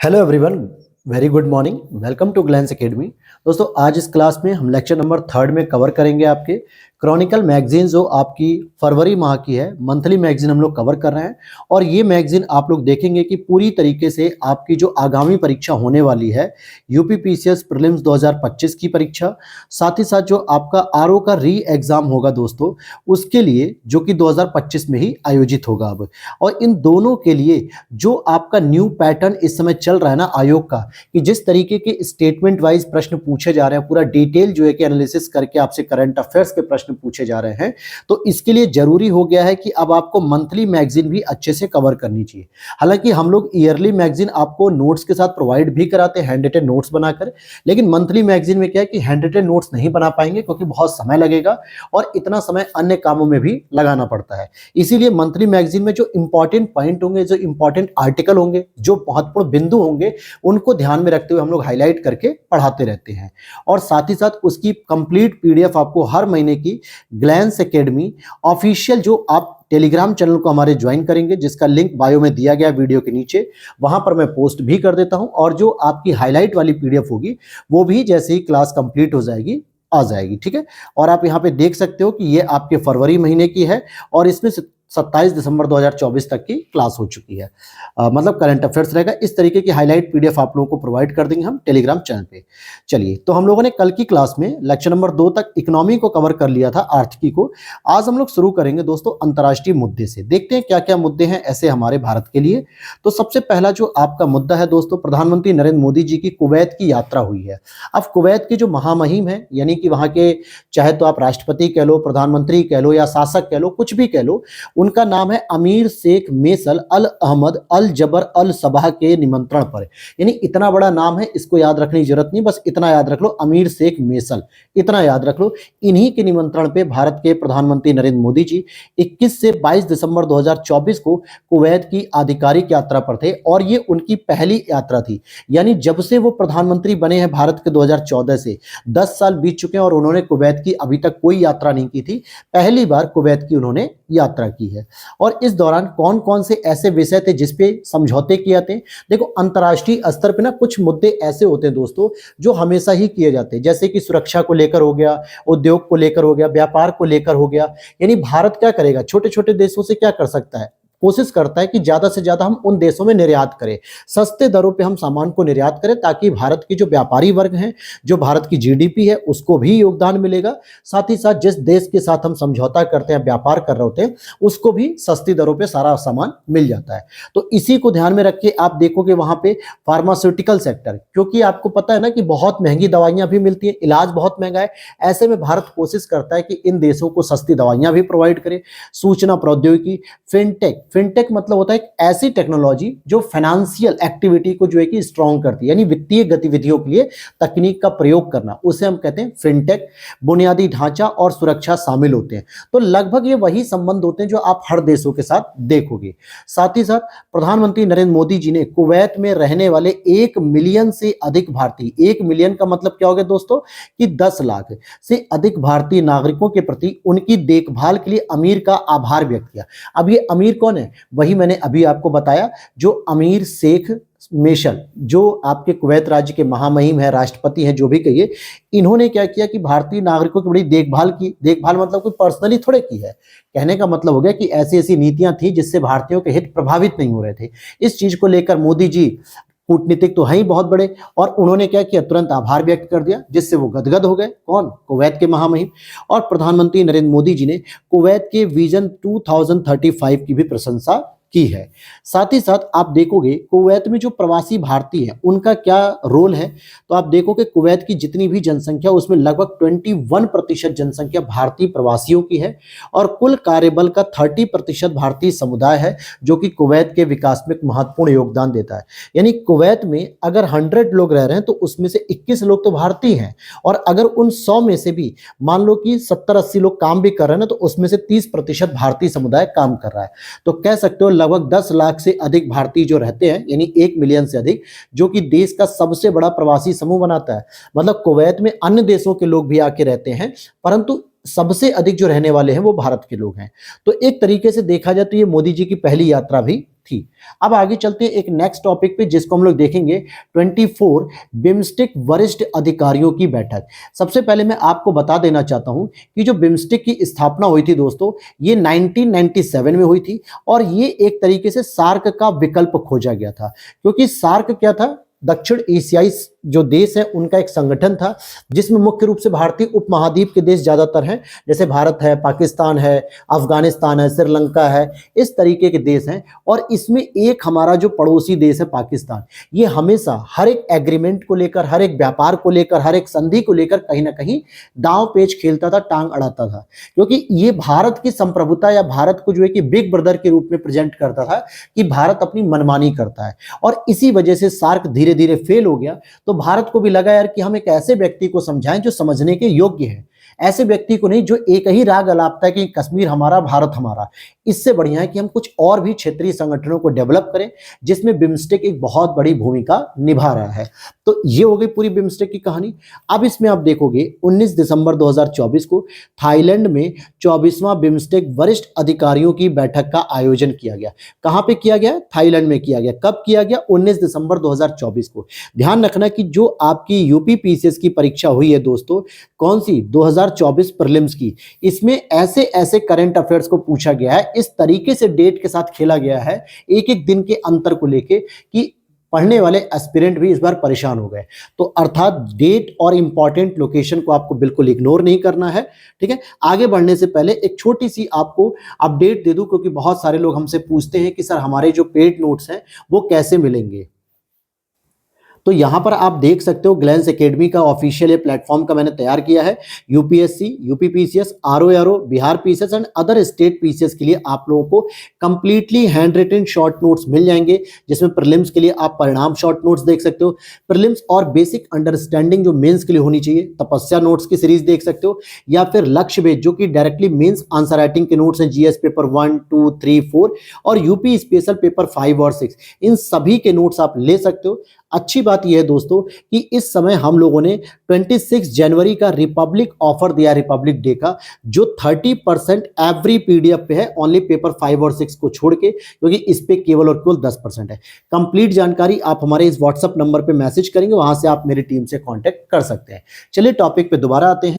Hello everyone, very good morning. Welcome to Glance Academy. दोस्तों, आज इस क्लास में हम लेक्चर नंबर 3 में कवर करेंगे आपके क्रॉनिकल मैगजीन, जो आपकी फरवरी माह की है, मंथली मैगजीन हम लोग कवर कर रहे हैं। और ये मैगजीन आप लोग देखेंगे कि पूरी तरीके से आपकी जो आगामी परीक्षा होने वाली है, यूपीपीसीएस प्रीलिम्स 2025 की परीक्षा, साथ ही साथ जो आपका आरओ का री एग्जाम होगा दोस्तों, उसके लिए जो कि 2025 में ही आयोजित होगा अब। और इन दोनों के लिए जो आपका न्यू पैटर्न इस समय चल रहा है ना आयोग का, कि जिस तरीके के स्टेटमेंट वाइज प्रश्न पूछे जा रहे हैं, पूरा डिटेल जो है कि एनालिसिस करके आपसे करंट अफेयर्स के प्रश्न पूछे जा रहे हैं, तो इसके लिए जरूरी हो गया है कि अब आपको मंथली मैगजीन भी अच्छे से कवर करनी चाहिए। हालांकि हम लोग ईयरली मैगजीन आपको नोट्स के साथ प्रोवाइड भी कराते हैं, हैंड रिटन नोट्स बनाकर, लेकिन मंथली मैगजीन में क्या है कि हैंड रिटन नोट्स नहीं बना पाएंगे क्योंकि बहुत समय लगेगा और इतना समय अन्य कामों में भी लगाना पड़ता है। इसीलिए मंथली मैगजीन में जो इंपॉर्टेंट पॉइंट होंगे, जो इंपॉर्टेंट आर्टिकल होंगे, जो महत्वपूर्ण बिंदु होंगे, उनको ध्यान में रखते हुए हम लोग हाईलाइट करके पढ़ाते रहते हैं। और साथ ही साथ उसकी कंप्लीट पीडीएफ आपको हर महीने की ग्लैंस एकेडमी ऑफिशियल, जो आप टेलीग्राम चैनल को हमारे ज्वाइन करेंगे, जिसका लिंक बायो में दिया गया वीडियो के नीचे, वहां पर मैं पोस्ट भी कर देता हूं। और जो आपकी हाईलाइट वाली पीडीएफ होगी वो भी जैसे ही क्लास कंप्लीट हो जाएगी आ जाएगी, ठीक है। और आप यहाँ पे देख सकते हो कि ये आपके फरवरी महीने की है और इसमें 27 दिसंबर 2024 तक की क्लास हो चुकी है। मतलब करंट अफेयर्स रहेगा। इस तरीके की हाईलाइट पीडीएफ आप लोगों को प्रोवाइड कर देंगे हम टेलीग्राम चैनल पे। चलिए, तो हम लोगों ने कल की क्लास में लेक्चर नंबर 2 तक इकोनॉमी को कवर कर लिया था, आर्थिकी को। आज हम लोग शुरू करेंगे दोस्तों अंतर्राष्ट्रीय मुद्दे से। देखते हैं क्या क्या मुद्दे हैं ऐसे हमारे भारत के लिए। तो सबसे पहला जो आपका मुद्दा है दोस्तों, प्रधानमंत्री नरेंद्र मोदी जी की कुवैत की यात्रा हुई है। अब कुवैत की जो महामहिम है, यानी कि वहां के चाहे तो आप राष्ट्रपति कह लो, प्रधानमंत्री कह लो या शासक कह लो, कुछ भी कह लो, उनका नाम है अमीर शेख मेसल अल अहमद अल जबर अल सबाह के निमंत्रण पर। यानी इतना बड़ा नाम है, इसको याद रखने की जरूरत नहीं, बस इतना याद रख लो, अमीर शेख मेसल, इतना याद रख लो। इन्हीं के निमंत्रण पे भारत के प्रधानमंत्री नरेंद्र मोदी जी 21 से 22 दिसंबर 2024 को कुवैत की आधिकारिक यात्रा पर थे और ये उनकी पहली यात्रा थी। यानी जब से वो प्रधानमंत्री बने हैं भारत के 2014 से 10 साल बीत चुके हैं और उन्होंने कुवैत की अभी तक कोई यात्रा नहीं की थी। पहली बार कुवैत की उन्होंने यात्रा की है। और इस दौरान कौन कौन से ऐसे विषय थे जिसपे समझौते किए थे? देखो, अंतर्राष्ट्रीय स्तर पे ना कुछ मुद्दे ऐसे होते हैं दोस्तों जो हमेशा ही किए जाते हैं, जैसे कि सुरक्षा को लेकर हो गया, उद्योग को लेकर हो गया, व्यापार को लेकर हो गया। यानी भारत क्या करेगा, छोटे छोटे देशों से क्या कर सकता है, कोशिश करता है कि ज्यादा से ज्यादा हम उन देशों में निर्यात करें, सस्ते दरों पे हम सामान को निर्यात करें, ताकि भारत की जो व्यापारी वर्ग हैं, जो भारत की जीडीपी है, उसको भी योगदान मिलेगा। साथ ही साथ जिस देश के साथ हम समझौता करते हैं, व्यापार कर रहे होते हैं, उसको भी सस्ती दरों पे सारा सामान मिल जाता है। तो इसी को ध्यान में रख के आप देखोगे वहां पे फार्मास्यूटिकल सेक्टर, क्योंकि आपको पता है ना कि बहुत महंगी दवाइयां भी मिलती है, इलाज बहुत महंगा है। ऐसे में भारत कोशिश करता है कि इन देशों को सस्ती दवाइयां भी प्रोवाइड करे। सूचना प्रौद्योगिकी, फिनटेक, फिनटेक मतलब होता है एक ऐसी टेक्नोलॉजी जो फाइनेंशियल एक्टिविटी को जो है कि स्ट्रॉन्ग करती है, यानी वित्तीय गतिविधियों के लिए तकनीक का प्रयोग करना, उसे हम कहते हैं फिनटेक। बुनियादी ढांचा और सुरक्षा शामिल होते हैं। तो लगभग ये वही संबंध होते हैं जो आप हर देशों के साथ देखोगे। साथ ही साथ प्रधानमंत्री नरेंद्र मोदी जी ने कुवैत में रहने वाले 1 मिलियन से अधिक भारतीय, 1 मिलियन का मतलब क्या हो गया दोस्तों, कि 10 लाख से अधिक भारतीय नागरिकों के प्रति उनकी देखभाल के लिए अमीर का आभार व्यक्त किया। अब ये अमीर कौन है? वही मैंने अभी आपको बताया, जो अमीर शेख मेशल, जो आपके कुवैत राज्य के महामहिम है, राष्ट्रपति हैं, जो भी कहिए, इन्होंने क्या किया कि भारतीय नागरिकों की बड़ी देखभाल की। देखभाल मतलब कोई पर्सनली थोड़े की है, कहने का मतलब हो गया कि ऐसी ऐसी नीतियां थी जिससे भारतीयों के हित प्रभावित नहीं हो रहे थे। इस चीज को लेकर मोदी जी कूटनीतिक तो हैं ही बहुत बड़े, और उन्होंने क्या किया, तुरंत आभार व्यक्त कर दिया, जिससे वो गदगद हो गए। कौन? कुवैत के महामहिम। और प्रधानमंत्री नरेंद्र मोदी जी ने कुवैत के विजन 2035 की भी प्रशंसा की है। साथ ही साथ आप देखोगे कुवैत में जो प्रवासी भारतीय हैं उनका क्या रोल है, तो आप देखोगे कुवैत की जितनी भी जनसंख्या, उसमें लगभग 21% जनसंख्या भारतीय प्रवासियों की है और कुल कार्यबल का 30% भारतीय समुदाय है, जो कि कुवैत के विकास में एक महत्वपूर्ण योगदान देता है। यानी कुवैत में अगर 100 लोग रह रहे हैं तो उसमें से 21 लोग तो भारतीय हैं, और अगर उन 100 में से भी मान लो कि 70-80 लोग काम भी कर रहे हैं ना, तो उसमें से 30% भारतीय समुदाय काम कर रहा है। तो कह सकते हो लगभग 10 लाख से अधिक भारतीय जो रहते हैं, यानी 1 मिलियन से अधिक, जो कि देश का सबसे बड़ा प्रवासी समूह बनाता है। मतलब कुवैत में अन्य देशों के लोग भी आके रहते हैं, परंतु सबसे अधिक जो रहने वाले हैं वो भारत के लोग हैं। तो एक तरीके से देखा जाए तो ये मोदी जी की पहली यात्रा भी थी। अब आगे चलते हैं एक नेक्स्ट टॉपिक पे जिसको हम लोग देखेंगे 24 बिम्स्टेक वरिष्ठ अधिकारियों की बैठक। सबसे पहले मैं आपको बता देना चाहता हूं कि जो बिम्स्टेक की स्थापना हुई थी दोस्तों, ये 1997 में हुई थी और ये एक तरीके से सार्क का विकल्प खोजा गया था, क्योंकि सार्क क्या था, दक्षिण एशियाई जो देश है उनका एक संगठन था जिसमें मुख्य रूप से भारतीय उपमहाद्वीप के देश ज्यादातर हैं, जैसे भारत है, पाकिस्तान है, अफगानिस्तान है, श्रीलंका है, इस तरीके के देश हैं। और इसमें एक हमारा जो पड़ोसी देश है पाकिस्तान, ये हमेशा हर एक एग्रीमेंट को लेकर, हर एक व्यापार को लेकर, हर एक संधि को लेकर कहीं ना कहीं दांव पेच खेलता था, टांग अड़ाता था, क्योंकि ये भारत की संप्रभुता या भारत को जो है कि बिग ब्रदर के रूप में प्रेजेंट करता था कि भारत अपनी मनमानी करता है। और इसी वजह से सार्क धीरे धीरे फेल हो गया। तो भारत को भी लगा यार कि हम एक ऐसे व्यक्ति को समझाएं जो समझने के योग्य है, ऐसे व्यक्ति को नहीं जो एक ही राग अलापता है कि कश्मीर हमारा, भारत हमारा। इससे बढ़िया है कि हम कुछ और भी क्षेत्रीय संगठनों को डेवलप करें जिसमें बिम्स्टेक एक बहुत बड़ी भूमिका निभा रहा है। तो ये हो गई पूरी बिम्स्टेक की कहानी। अब इसमें आप देखोगे 19 दिसंबर 2024 को थाईलैंड में 24वां बिम्स्टेक वरिष्ठ अधिकारियों की बैठक का आयोजन किया गया। कहां पे किया गया? थाईलैंड में किया गया। कब किया गया? 19 दिसंबर 2024 को। ध्यान रखना कि जो आपकी यूपी पीसीएस की परीक्षा हुई है दोस्तों, कौन सी? 2024 प्रीलिम्स की, इसमें ऐसे ऐसे करंट अफेयर्स को पूछा गया है, इस तरीके से डेट के साथ खेला गया है एक एक दिन के अंतर को लेके कि पढ़ने वाले एस्पिरेंट भी इस बार परेशान हो गए। तो अर्थात डेट और इंपॉर्टेंट लोकेशन को आपको बिल्कुल इग्नोर नहीं करना है, ठीक है। आगे बढ़ने से पहले एक छोटी सी आपको अपडेट दे दूं, क्योंकि बहुत सारे लोग हमसे पूछते हैं कि सर हमारे जो पेड नोट्स हैं वो कैसे मिलेंगे। तो यहां पर आप देख सकते हो ग्लैंस एकेडमी का ऑफिशियल ये प्लेटफॉर्म का मैंने तैयार किया है। UPSC, UP PCS, RO, Bihar PCS and other state PCS के लिए आप लोगों को completely hand written short notes मिल जाएंगे, जिसमें प्रीलिम्स के लिए आप परिणाम शॉर्ट नोट्स देख सकते हो, प्रीलिम्स और बेसिक अंडरस्टैंडिंग जो मेंस के लिए होनी चाहिए तपस्या नोट्स की सीरीज देख सकते हो, या फिर लक्ष्य बेस्ड जो कि डायरेक्टली मेंस आंसर राइटिंग के नोट्स हैं, जीएस पेपर 1, 2, 3, 4 और यूपी स्पेशल पेपर 5 और 6, इन सभी के नोट्स आप ले सकते हो। अच्छी बात यह है दोस्तों कि इस समय हम लोगों ने 26 जनवरी का रिपब्लिक ऑफर दिया, रिपब्लिक डे का, जो 30% एवरी पीडीएफ पे है, ओनली पेपर 5 और 6 को छोड़ के, क्योंकि इस पे केवल और केवल 10% है। कंप्लीट जानकारी आप हमारे इस व्हाट्सएप नंबर पे मैसेज करेंगे, वहां से आप मेरी टीम से कांटेक्ट कर सकते हैं। चलिए टॉपिक पे दोबारा आते हैं।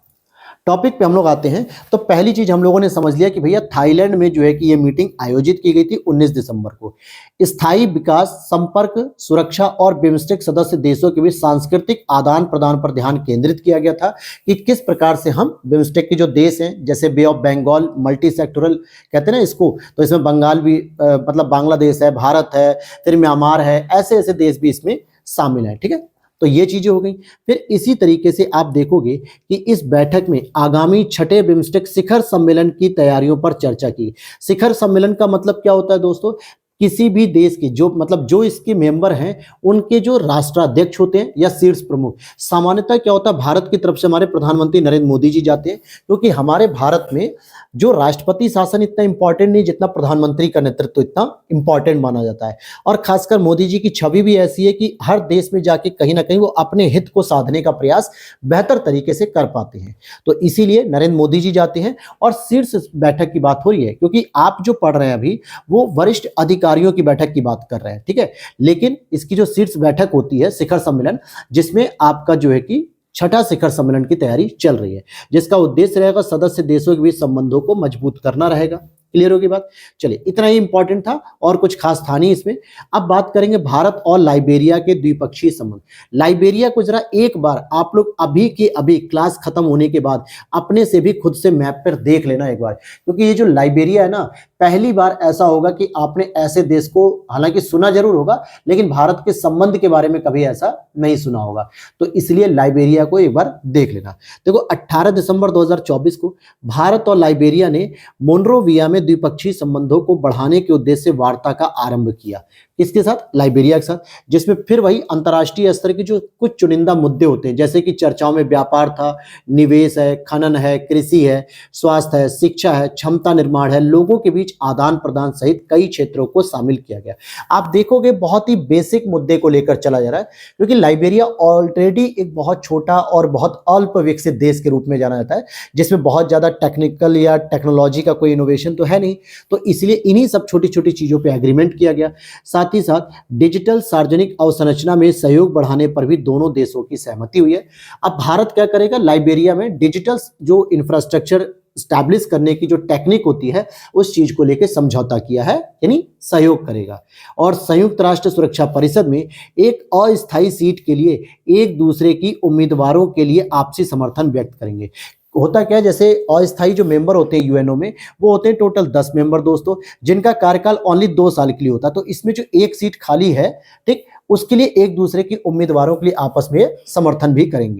टॉपिक पे हम लोग आते हैं तो पहली चीज हम लोगों ने समझ लिया कि भैया थाईलैंड में जो है कि ये मीटिंग आयोजित की गई थी 19 दिसंबर को। स्थायी विकास, संपर्क, सुरक्षा और बिम्स्टेक सदस्य देशों के बीच सांस्कृतिक आदान प्रदान पर ध्यान केंद्रित किया गया था कि किस प्रकार से हम बिम्स्टेक के जो देश हैं, जैसे बे ऑफ बंगाल, मल्टी सेक्टोरल कहते हैं ना इसको, तो इसमें बंगाल भी मतलब बांग्लादेश है, भारत है, फिर म्यांमार है, ऐसे ऐसे देश भी इसमें शामिल हैं, ठीक है। तो ये चीजें हो गई। फिर इसी तरीके से आप देखोगे कि इस बैठक में आगामी छठे बिम्स्टेक शिखर सम्मेलन की तैयारियों पर चर्चा की। शिखर सम्मेलन का मतलब क्या होता है दोस्तों? किसी भी देश के जो मतलब जो इसके मेंबर हैं उनके जो राष्ट्राध्यक्ष होते हैं या शीर्ष प्रमुख, सामान्यतः क्या होता है भारत की तरफ से हमारे प्रधानमंत्री नरेंद्र मोदी जी जाते हैं, क्योंकि हमारे भारत में जो राष्ट्रपति शासन इतना इंपॉर्टेंट नहीं जितना प्रधानमंत्री का नेतृत्व इतना इंपॉर्टेंट माना जाता है। और खासकर मोदी जी की छवि भी ऐसी है कि हर देश में जाके कहीं ना कहीं वो अपने हित को साधने का प्रयास बेहतर तरीके से कर पाते हैं। तो इसीलिए नरेंद्र मोदी जी जाते हैं और शीर्ष बैठक की बात हो रही है, क्योंकि आप जो पढ़ रहे हैं अभी वो वरिष्ठ अधिकारियों की बैठक की बात कर रहे हैं, ठीक है। लेकिन इसकी जो शीर्ष बैठक होती है शिखर सम्मेलन, जिसमें आपका जो है कि छठा शिखर सम्मेलन की तैयारी चल रही है, जिसका उद्देश्य रहेगा सदस्य देशों के बीच संबंधों को मजबूत करना रहेगा। क्लियर होगी बात? चलिए, इतना ही इंपॉर्टेंट था और कुछ खास था नहीं इसमें। अब बात करेंगे भारत और लाइबेरिया के द्विपक्षीय संबंध। लाइबेरिया को जरा एक बार आप लोग अभी के अभी क्लास खत्म होने के बाद अपने से भी खुद से मैप पर देख लेना एक बार, क्योंकि ये जो लाइबेरिया है ना, पहली बार ऐसा होगा कि आपने ऐसे देश को हालांकि सुना जरूर होगा लेकिन भारत के संबंध के बारे में कभी ऐसा नहीं सुना होगा, तो इसलिए लाइबेरिया को एक बार देख लेना। देखो 18 दिसंबर 2024 को भारत और लाइबेरिया ने मोनरोविया में द्विपक्षीय संबंधों को बढ़ाने के उद्देश्य से वार्ता का आरंभ किया। किसके साथ? लाइबेरिया के साथ, जिसमें फिर वही अंतर्राष्ट्रीय स्तर के जो कुछ चुनिंदा मुद्दे होते हैं, जैसे कि चर्चाओं में व्यापार था, निवेश है, खनन है, कृषि है, स्वास्थ्य है, शिक्षा है, क्षमता निर्माण है, लोगों के बीच आदान प्रदान सहित कई क्षेत्रों को शामिल किया गया। आप देखोगे बहुत ही बेसिक मुद्दे को लेकर चला जा रहा है, क्योंकि लाइबेरिया ऑलरेडी एक बहुत छोटा और बहुत अल्प विकसित देश के रूप में जाना जाता है, जिसमें बहुत ज्यादा टेक्निकल या टेक्नोलॉजी का कोई इनोवेशन तो है है नहीं, तो इसलिए इन्हीं सब छोटी छोटी चीजों पे एग्रीमेंट किया गया। साथ ही साथ डिजिटल सार्वजनिक अवसंरचना में सहयोग बढ़ाने पर भी दोनों देशों की सहमति हुई है। अब भारत क्या करेगा, लाइबेरिया में डिजिटल जो इंफ्रास्ट्रक्चर स्टैब्लिश करने की जो टेक्निक होती है उस चीज को लेकर समझौता किया है, यानी सहयोग करेगा। और संयुक्त राष्ट्र सुरक्षा परिषद में एक अस्थायी सीट के लिए एक दूसरे की उम्मीदवारों के लिए आपसी समर्थन व्यक्त करेंगे। होता क्या है, जैसे अस्थायी जो मेंबर होते हैं यूएनओ में, वो होते हैं टोटल 10 मेंबर दोस्तों, जिनका कार्यकाल ओनली 2 साल के लिए होता है। तो इसमें जो एक सीट खाली है, ठीक, उसके लिए एक दूसरे की उम्मीदवारों के लिए आपस में समर्थन भी करेंगे।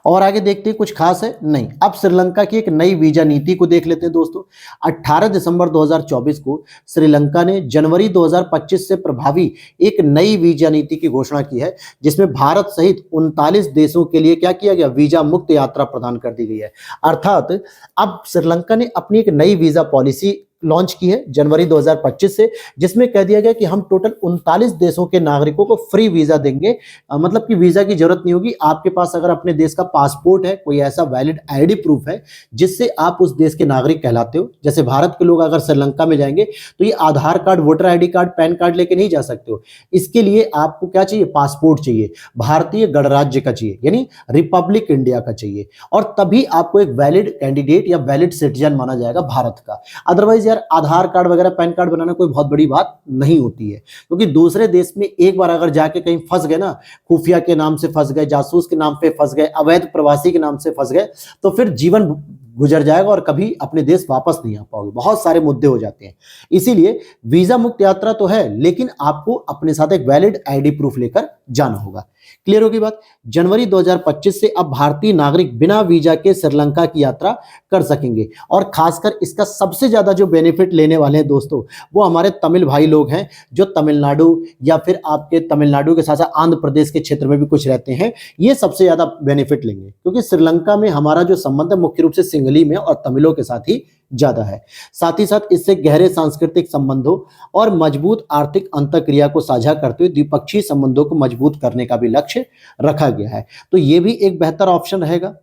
और आगे देखते हैं कुछ खास है नहीं। अब श्रीलंका की एक नई वीजा नीति को देख लेते हैं दोस्तों। 18 दिसंबर 2024 को श्रीलंका ने जनवरी 2025 से प्रभावी एक नई वीजा नीति की घोषणा की है, जिसमें भारत सहित 39 देशों के लिए क्या किया गया, वीजा मुक्त यात्रा प्रदान कर दी गई है। अर्थात अब श्रीलंका ने अपनी एक नई वीजा पॉलिसी लॉन्च की है जनवरी 2025 से, जिसमें कह दिया गया कि हम टोटल 39 देशों के नागरिकों को फ्री वीजा देंगे। मतलब कि वीजा की जरूरत नहीं होगी। आपके पास अगर अपने देश का पासपोर्ट है, कोई ऐसा वैलिड आईडी प्रूफ है जिससे आप उस देश के नागरिक कहलाते हो, जैसे भारत के लोग अगर श्रीलंका में जाएंगे तो ये Aadhaar card, voter ID card, PAN card लेके नहीं जा सकते हो। इसके लिए आपको क्या चाहिए, पासपोर्ट चाहिए, भारतीय गणराज्य का चाहिए, यानी रिपब्लिक इंडिया का चाहिए, और तभी आपको एक वैलिड कैंडिडेट या वैलिड सिटीजन माना जाएगा भारत का। अदरवाइज यार आधार कार्ड वगैरह, पैन कार्ड बनाना कोई बहुत बड़ी बात नहीं होती है, क्योंकि दूसरे देश में एक बार अगर जाके कहीं फंस गए ना, खुफिया के नाम से फंस गए, जासूस के नाम पे फंस गए, अवैध प्रवासी के नाम से फंस गए, तो फिर जीवन गुजर जाएगा और कभी अपने देश वापस नहीं आ पाओगे। बहुत सारे मुद्दे हो जाते हैं। इसीलिए वीजा मुक्त यात्रा तो है, लेकिन आपको अपने साथ एक वैलिड आईडी प्रूफ लेकर जाना होगा। क्लियर होगी बात। जनवरी 2025 से अब भारतीय नागरिक बिना वीजा के श्रीलंका की यात्रा कर सकेंगे, और खासकर इसका सबसे ज्यादा जो बेनिफिट लेने वाले हैं दोस्तों, वो हमारे तमिल भाई लोग हैं, जो तमिलनाडु या फिर आपके तमिलनाडु के साथ साथ आंध्र प्रदेश के क्षेत्र में भी कुछ रहते हैं। ये सबसे ज्यादा बेनिफिट लेंगे, क्योंकि श्रीलंका में हमारा जो संबंध है मुख्य रूप से सिंगली में और तमिलों के साथ ही ज्यादा है। साथ ही साथ इससे गहरे सांस्कृतिक संबंधों और मजबूत आर्थिक अंतःक्रिया को साझा करते हुए द्विपक्षीय संबंधों को मजबूत करने का भी लक्ष्य रखा गया है। तो ये भी एक बेहतर ऑप्शन रहेगा।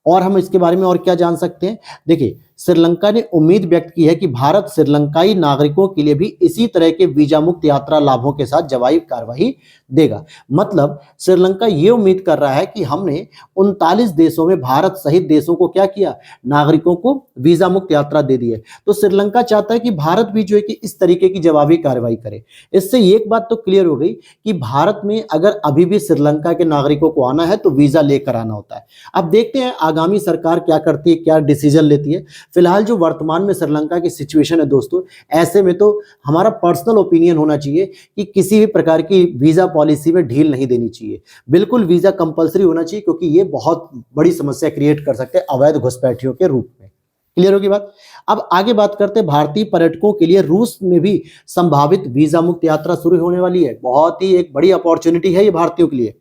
और हम इसके बारे में और क्या जान सकते हैं, देखिए श्रीलंका ने उम्मीद व्यक्त की है कि भारत श्रीलंकाई नागरिकों के लिए भी इसी तरह के वीजा मुक्त यात्रा लाभों के साथ जवाबी कार्रवाई देगा। मतलब श्रीलंका ये उम्मीद कर रहा है कि हमने 39 देशों में भारत सहित देशों को क्या किया, नागरिकों को वीजा मुक्त यात्रा दे दी है। तो श्रीलंका चाहता है कि भारत भी जो है कि इस तरीके की जवाबी कार्रवाई करे। इससे एक बात तो क्लियर हो गई कि भारत में अगर अभी भी श्रीलंका के नागरिकों को आना है तो वीजा लेकर आना होता है। अब देखते हैं आगामी सरकार क्या करती है, क्या डिसीजन लेती है। फिलहाल जो वर्तमान में श्रीलंका की सिचुएशन है दोस्तों, ऐसे में तो हमारा पर्सनल ओपिनियन होना चाहिए कि किसी भी प्रकार की वीजा पॉलिसी में ढील नहीं देनी चाहिए। बिल्कुल वीजा कंपलसरी होना चाहिए, क्योंकि ये बहुत बड़ी समस्या क्रिएट कर सकते हैं अवैध घुसपैठियों के रूप में। क्लियर होगी बात। अब आगे बात करते हैं भारतीय पर्यटकों के लिए रूस में भी संभावित वीजा मुक्त यात्रा शुरू होने वाली है। बहुत ही एक बड़ी अपॉर्चुनिटी है ये भारतीयों के लिए।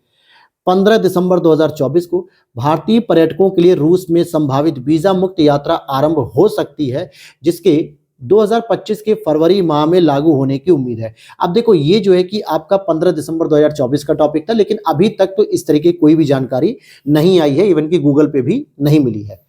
15 दिसंबर 2024 को भारतीय पर्यटकों के लिए रूस में संभावित वीजा मुक्त यात्रा आरंभ हो सकती है, जिसके 2025 के फरवरी माह में लागू होने की उम्मीद है। अब देखो ये जो है कि आपका 15 दिसंबर 2024 का टॉपिक था, लेकिन अभी तक तो इस तरीके की कोई भी जानकारी नहीं आई है, इवन कि गूगल पे भी नहीं मिली है।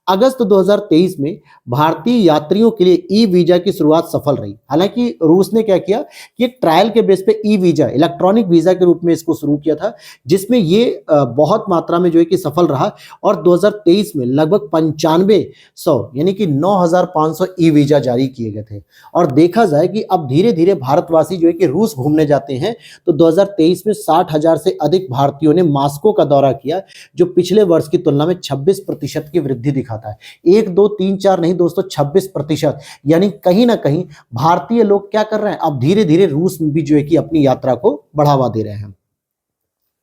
अगस्त 2023 में भारतीय यात्रियों के लिए ई वीजा की शुरुआत सफल रही। हालांकि रूस ने क्या किया कि ट्रायल के बेस पे ई वीजा, इलेक्ट्रॉनिक वीजा के रूप में इसको शुरू किया था, जिसमें ये बहुत मात्रा में जो है कि सफल रहा, और 2023 में लगभग 9500 यानी कि 9500 ई वीजा जारी किए गए थे। और देखा जाए कि अब धीरे धीरे भारतवासी जो है कि रूस घूमने जाते हैं, तो 2023 में 60,000 से अधिक भारतीयों ने मॉस्को का दौरा किया, जो पिछले वर्ष की तुलना में 26% की वृद्धि दिखाता है। 1 2 3 4 नहीं दोस्तों, 26%। यानी कहीं ना कहीं भारतीय लोग क्या कर रहे हैं, अब धीरे धीरे रूस में भी जो है कि अपनी यात्रा को बढ़ावा दे रहे हैं।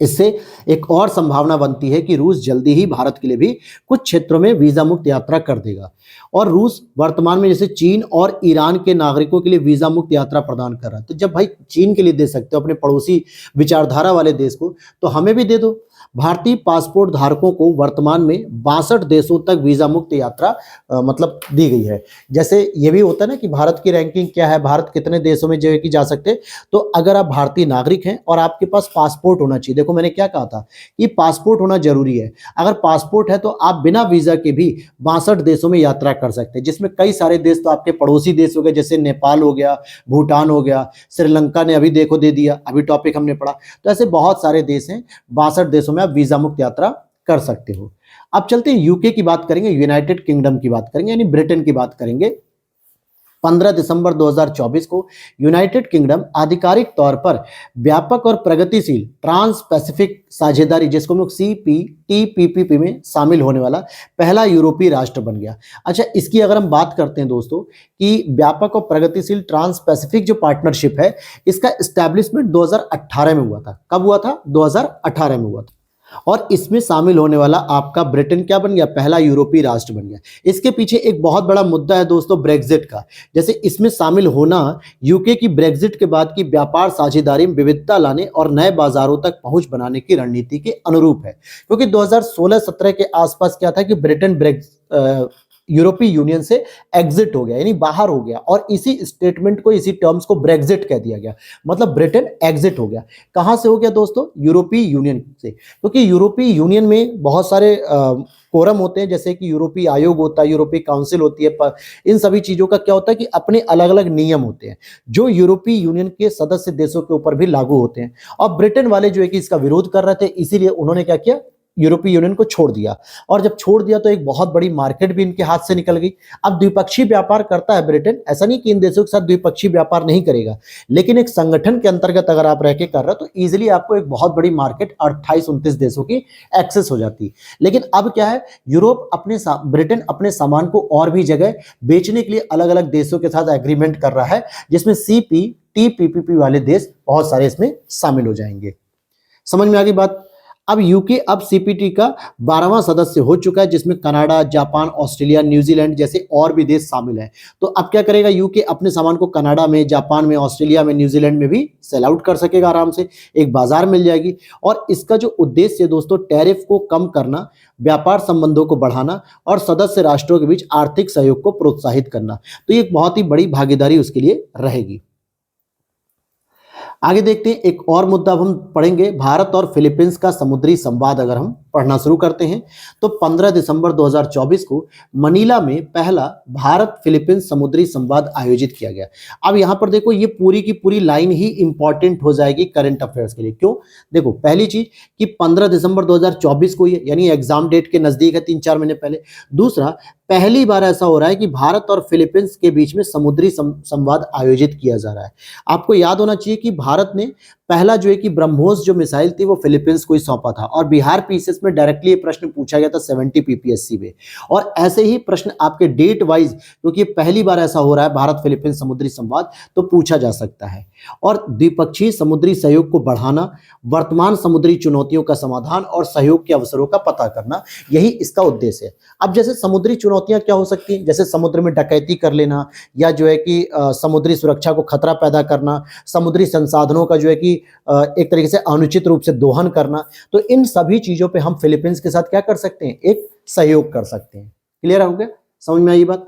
इससे एक और संभावना बनती है कि रूस जल्दी ही भारत के लिए भी कुछ क्षेत्रों में वीजा मुक्त यात्रा कर देगा। और रूस वर्तमान में जैसे चीन और ईरान के नागरिकों के लिए वीजा मुक्त यात्रा प्रदान कर रहा है, तो जब भाई चीन के लिए दे सकते हो अपने पड़ोसी विचारधारा वाले देश को, तो हमें भी दे दो। भारतीय पासपोर्ट धारकों को वर्तमान में 62 देशों तक वीजा मुक्त यात्रा मतलब दी गई है। जैसे ये भी होता है ना कि भारत की रैंकिंग क्या है, भारत कितने देशों में जो है कि जा सकते हैं। तो अगर आप भारतीय नागरिक हैं और आपके पास पासपोर्ट होना चाहिए, देखो मैंने क्या कहा था कि पासपोर्ट होना जरूरी है। अगर पासपोर्ट है तो आप बिना वीजा के भी 62 देशों में यात्रा कर सकते हैं, जिसमें कई सारे देश तो आपके पड़ोसी देश हो गए, जैसे नेपाल हो गया, भूटान हो गया, श्रीलंका ने अभी देखो दे दिया, अभी टॉपिक हमने पढ़ा। तो ऐसे बहुत सारे देश हैं, 62 देशों में आप वीजा मुक्त यात्रा कर सकते हो। अब चलते हैं यूके की बात करेंगे, यूनाइटेड किंगडम की बात करेंगे, यानी ब्रिटेन की बात करेंगे। 15 दिसंबर 2024 को यूनाइटेड किंगडम आधिकारिक तौर पर व्यापक और प्रगतिशील ट्रांस पैसिफिक साझेदारी, जिसको हम लोग CPTPP में शामिल होने वाला पहला यूरोपीय राष्ट्र बन गया। अच्छा, इसकी अगर हम बात करते हैं दोस्तों कि व्यापक और प्रगतिशील ट्रांस पैसिफिक जो पार्टनरशिप है, इसका एस्टैब्लिशमेंट 2018 में हुआ था। कब हुआ था? 2018 में हुआ था। और इसमें शामिल होने वाला आपका ब्रिटेन क्या बन गया? पहला यूरोपीय राष्ट्र बन गया। इसके पीछे एक बहुत बड़ा मुद्दा है दोस्तों, ब्रेक्जिट का। जैसे इसमें शामिल होना यूके की ब्रेक्जिट के बाद की व्यापार साझेदारी में विविधता लाने और नए बाजारों तक पहुंच बनाने की रणनीति के अनुरूप है। क्योंकि 2016-17 के आसपास क्या था कि ब्रिटेन यूरोपीय यूनियन से एग्जिट हो गया, यानी बाहर हो गया, और इसी स्टेटमेंट को, इसी टर्म्स को ब्रेक्जिट कह दिया गया। मतलब ब्रिटेन एग्जिट हो गया। कहां से हो गया दोस्तों? यूरोपीय यूनियन से। क्योंकि यूरोपीय यूनियन में बहुत सारे कोरम होते हैं, जैसे कि यूरोपीय आयोग होता है, यूरोपीय काउंसिल होती है, पर इन सभी चीजों का क्या होता है कि अपने अलग अलग नियम होते हैं जो यूरोपीय यूनियन के सदस्य देशों के ऊपर भी लागू होते हैं। और ब्रिटेन वाले जो है कि इसका विरोध कर रहे थे, इसीलिए उन्होंने क्या किया, यूरोपीय यूनियन को छोड़ दिया। और जब छोड़ दिया तो एक बहुत बड़ी मार्केट भी इनके हाथ से निकल गई। अब द्विपक्षीय व्यापार करता है ब्रिटेन, ऐसा नहीं कि इन देशों के साथ द्विपक्षीय व्यापार नहीं करेगा, लेकिन एक संगठन के अंतर्गत अगर आप रह के कर रहे हो तो इजीली आपको एक बहुत बड़ी मार्केट 28-29 देशों की एक्सेस हो जाती है। लेकिन अब क्या है, ब्रिटेन अपने सामान को और भी जगह बेचने के लिए अलग अलग देशों के साथ एग्रीमेंट कर रहा है, जिसमें CPTPP वाले देश बहुत सारे इसमें शामिल हो जाएंगे। समझ में आ गई बात? अब यूके अब CPT का 12वां सदस्य हो चुका है, जिसमें कनाडा, जापान, ऑस्ट्रेलिया, न्यूजीलैंड जैसे और भी देश शामिल हैं। तो अब क्या करेगा यूके, अपने सामान को कनाडा में, जापान में, ऑस्ट्रेलिया में, न्यूजीलैंड में भी सेल आउट कर सकेगा आराम से, एक बाजार मिल जाएगी। और इसका जो उद्देश्य है दोस्तों, टैरिफ को कम करना, व्यापार संबंधों को बढ़ाना और सदस्य राष्ट्रों के बीच आर्थिक सहयोग को प्रोत्साहित करना। तो ये एक बहुत ही बड़ी भागीदारी उसके लिए रहेगी। आगे देखते हैं, एक और मुद्दा हम पढ़ेंगे, भारत और फिलीपींस का समुद्री संवाद। अगर हम पढ़ना शुरू करते हैं तो 15 दिसंबर 2024 को मनीला में पहला भारत फिलीपींस समुद्री संवाद आयोजित किया गया। अब यहां पर देखो, ये पूरी की पूरी लाइन ही इंपॉर्टेंट हो जाएगी करंट अफेयर्स के लिए। क्यों? देखो, पहली चीज कि 15 दिसंबर 2024 को, ये यानी एग्जाम डेट के नजदीक है, 3-4 महीने पहले। दूसरा, पहली बार ऐसा हो रहा है कि भारत और फिलीपींस के बीच में समुद्री संवाद आयोजित किया जा रहा है। आपको याद होना चाहिए कि भारत ने पहला जो है कि ब्रह्मोस जो मिसाइल थी वो फिलीपींस को ही सौंपा था, और बिहार पीसीएस में डायरेक्टली ये प्रश्न पूछा गया था 70 PPSC में। और ऐसे ही प्रश्न आपके डेट वाइज, क्योंकि पहली बार ऐसा हो रहा है भारत फिलीपींस समुद्री संवाद, तो पूछा जा सकता है। और द्विपक्षीय समुद्री सहयोग को बढ़ाना, वर्तमान समुद्री चुनौतियों का समाधान और सहयोग के अवसरों का पता करना, यही इसका उद्देश्य है। अब जैसे समुद्री चुनौतियां क्या हो सकती हैं, जैसे समुद्र में डकैती कर लेना, या जो है कि समुद्री सुरक्षा को खतरा पैदा करना, समुद्री संसाधनों का जो है कि एक तरीके से अनुचित रूप से दोहन करना। तो इन सभी चीजों पे हम फिलीपींस के साथ क्या कर सकते हैं, एक सहयोग कर सकते हैं। क्लियर हो गया? समझ में आई बात?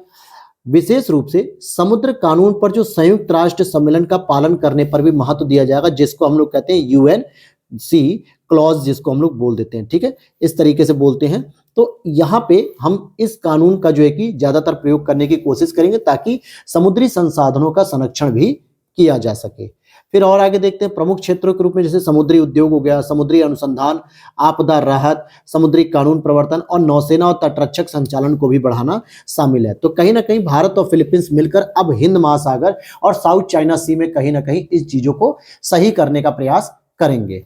विशेष रूप से समुद्र कानून पर जो संयुक्त राष्ट्र सम्मेलन का पालन करने पर भी महत्व दिया जाएगा, जिसको हम लोग कहते हैं UNC क्लॉज, जिसको हम लोग बोल देते हैं। ठीक है, इस तरीके से बोलते हैं। तो यहाँ पे हम इस कानून का जो है कि ज्यादातर प्रयोग करने की कोशिश करेंगे, ताकि समुद्री संसाधनों का संरक्षण भी किया जा सके। फिर और आगे देखते हैं, प्रमुख क्षेत्रों के रूप में जैसे समुद्री उद्योग हो गया, समुद्री अनुसंधान, आपदा राहत, समुद्री कानून प्रवर्तन और नौसेना और तटरक्षक संचालन को भी बढ़ाना शामिल है। तो कहीं ना कहीं भारत और फिलीपींस मिलकर अब हिंद महासागर और साउथ चाइना सी में कहीं ना कहीं इस चीजों को सही करने का प्रयास करेंगे।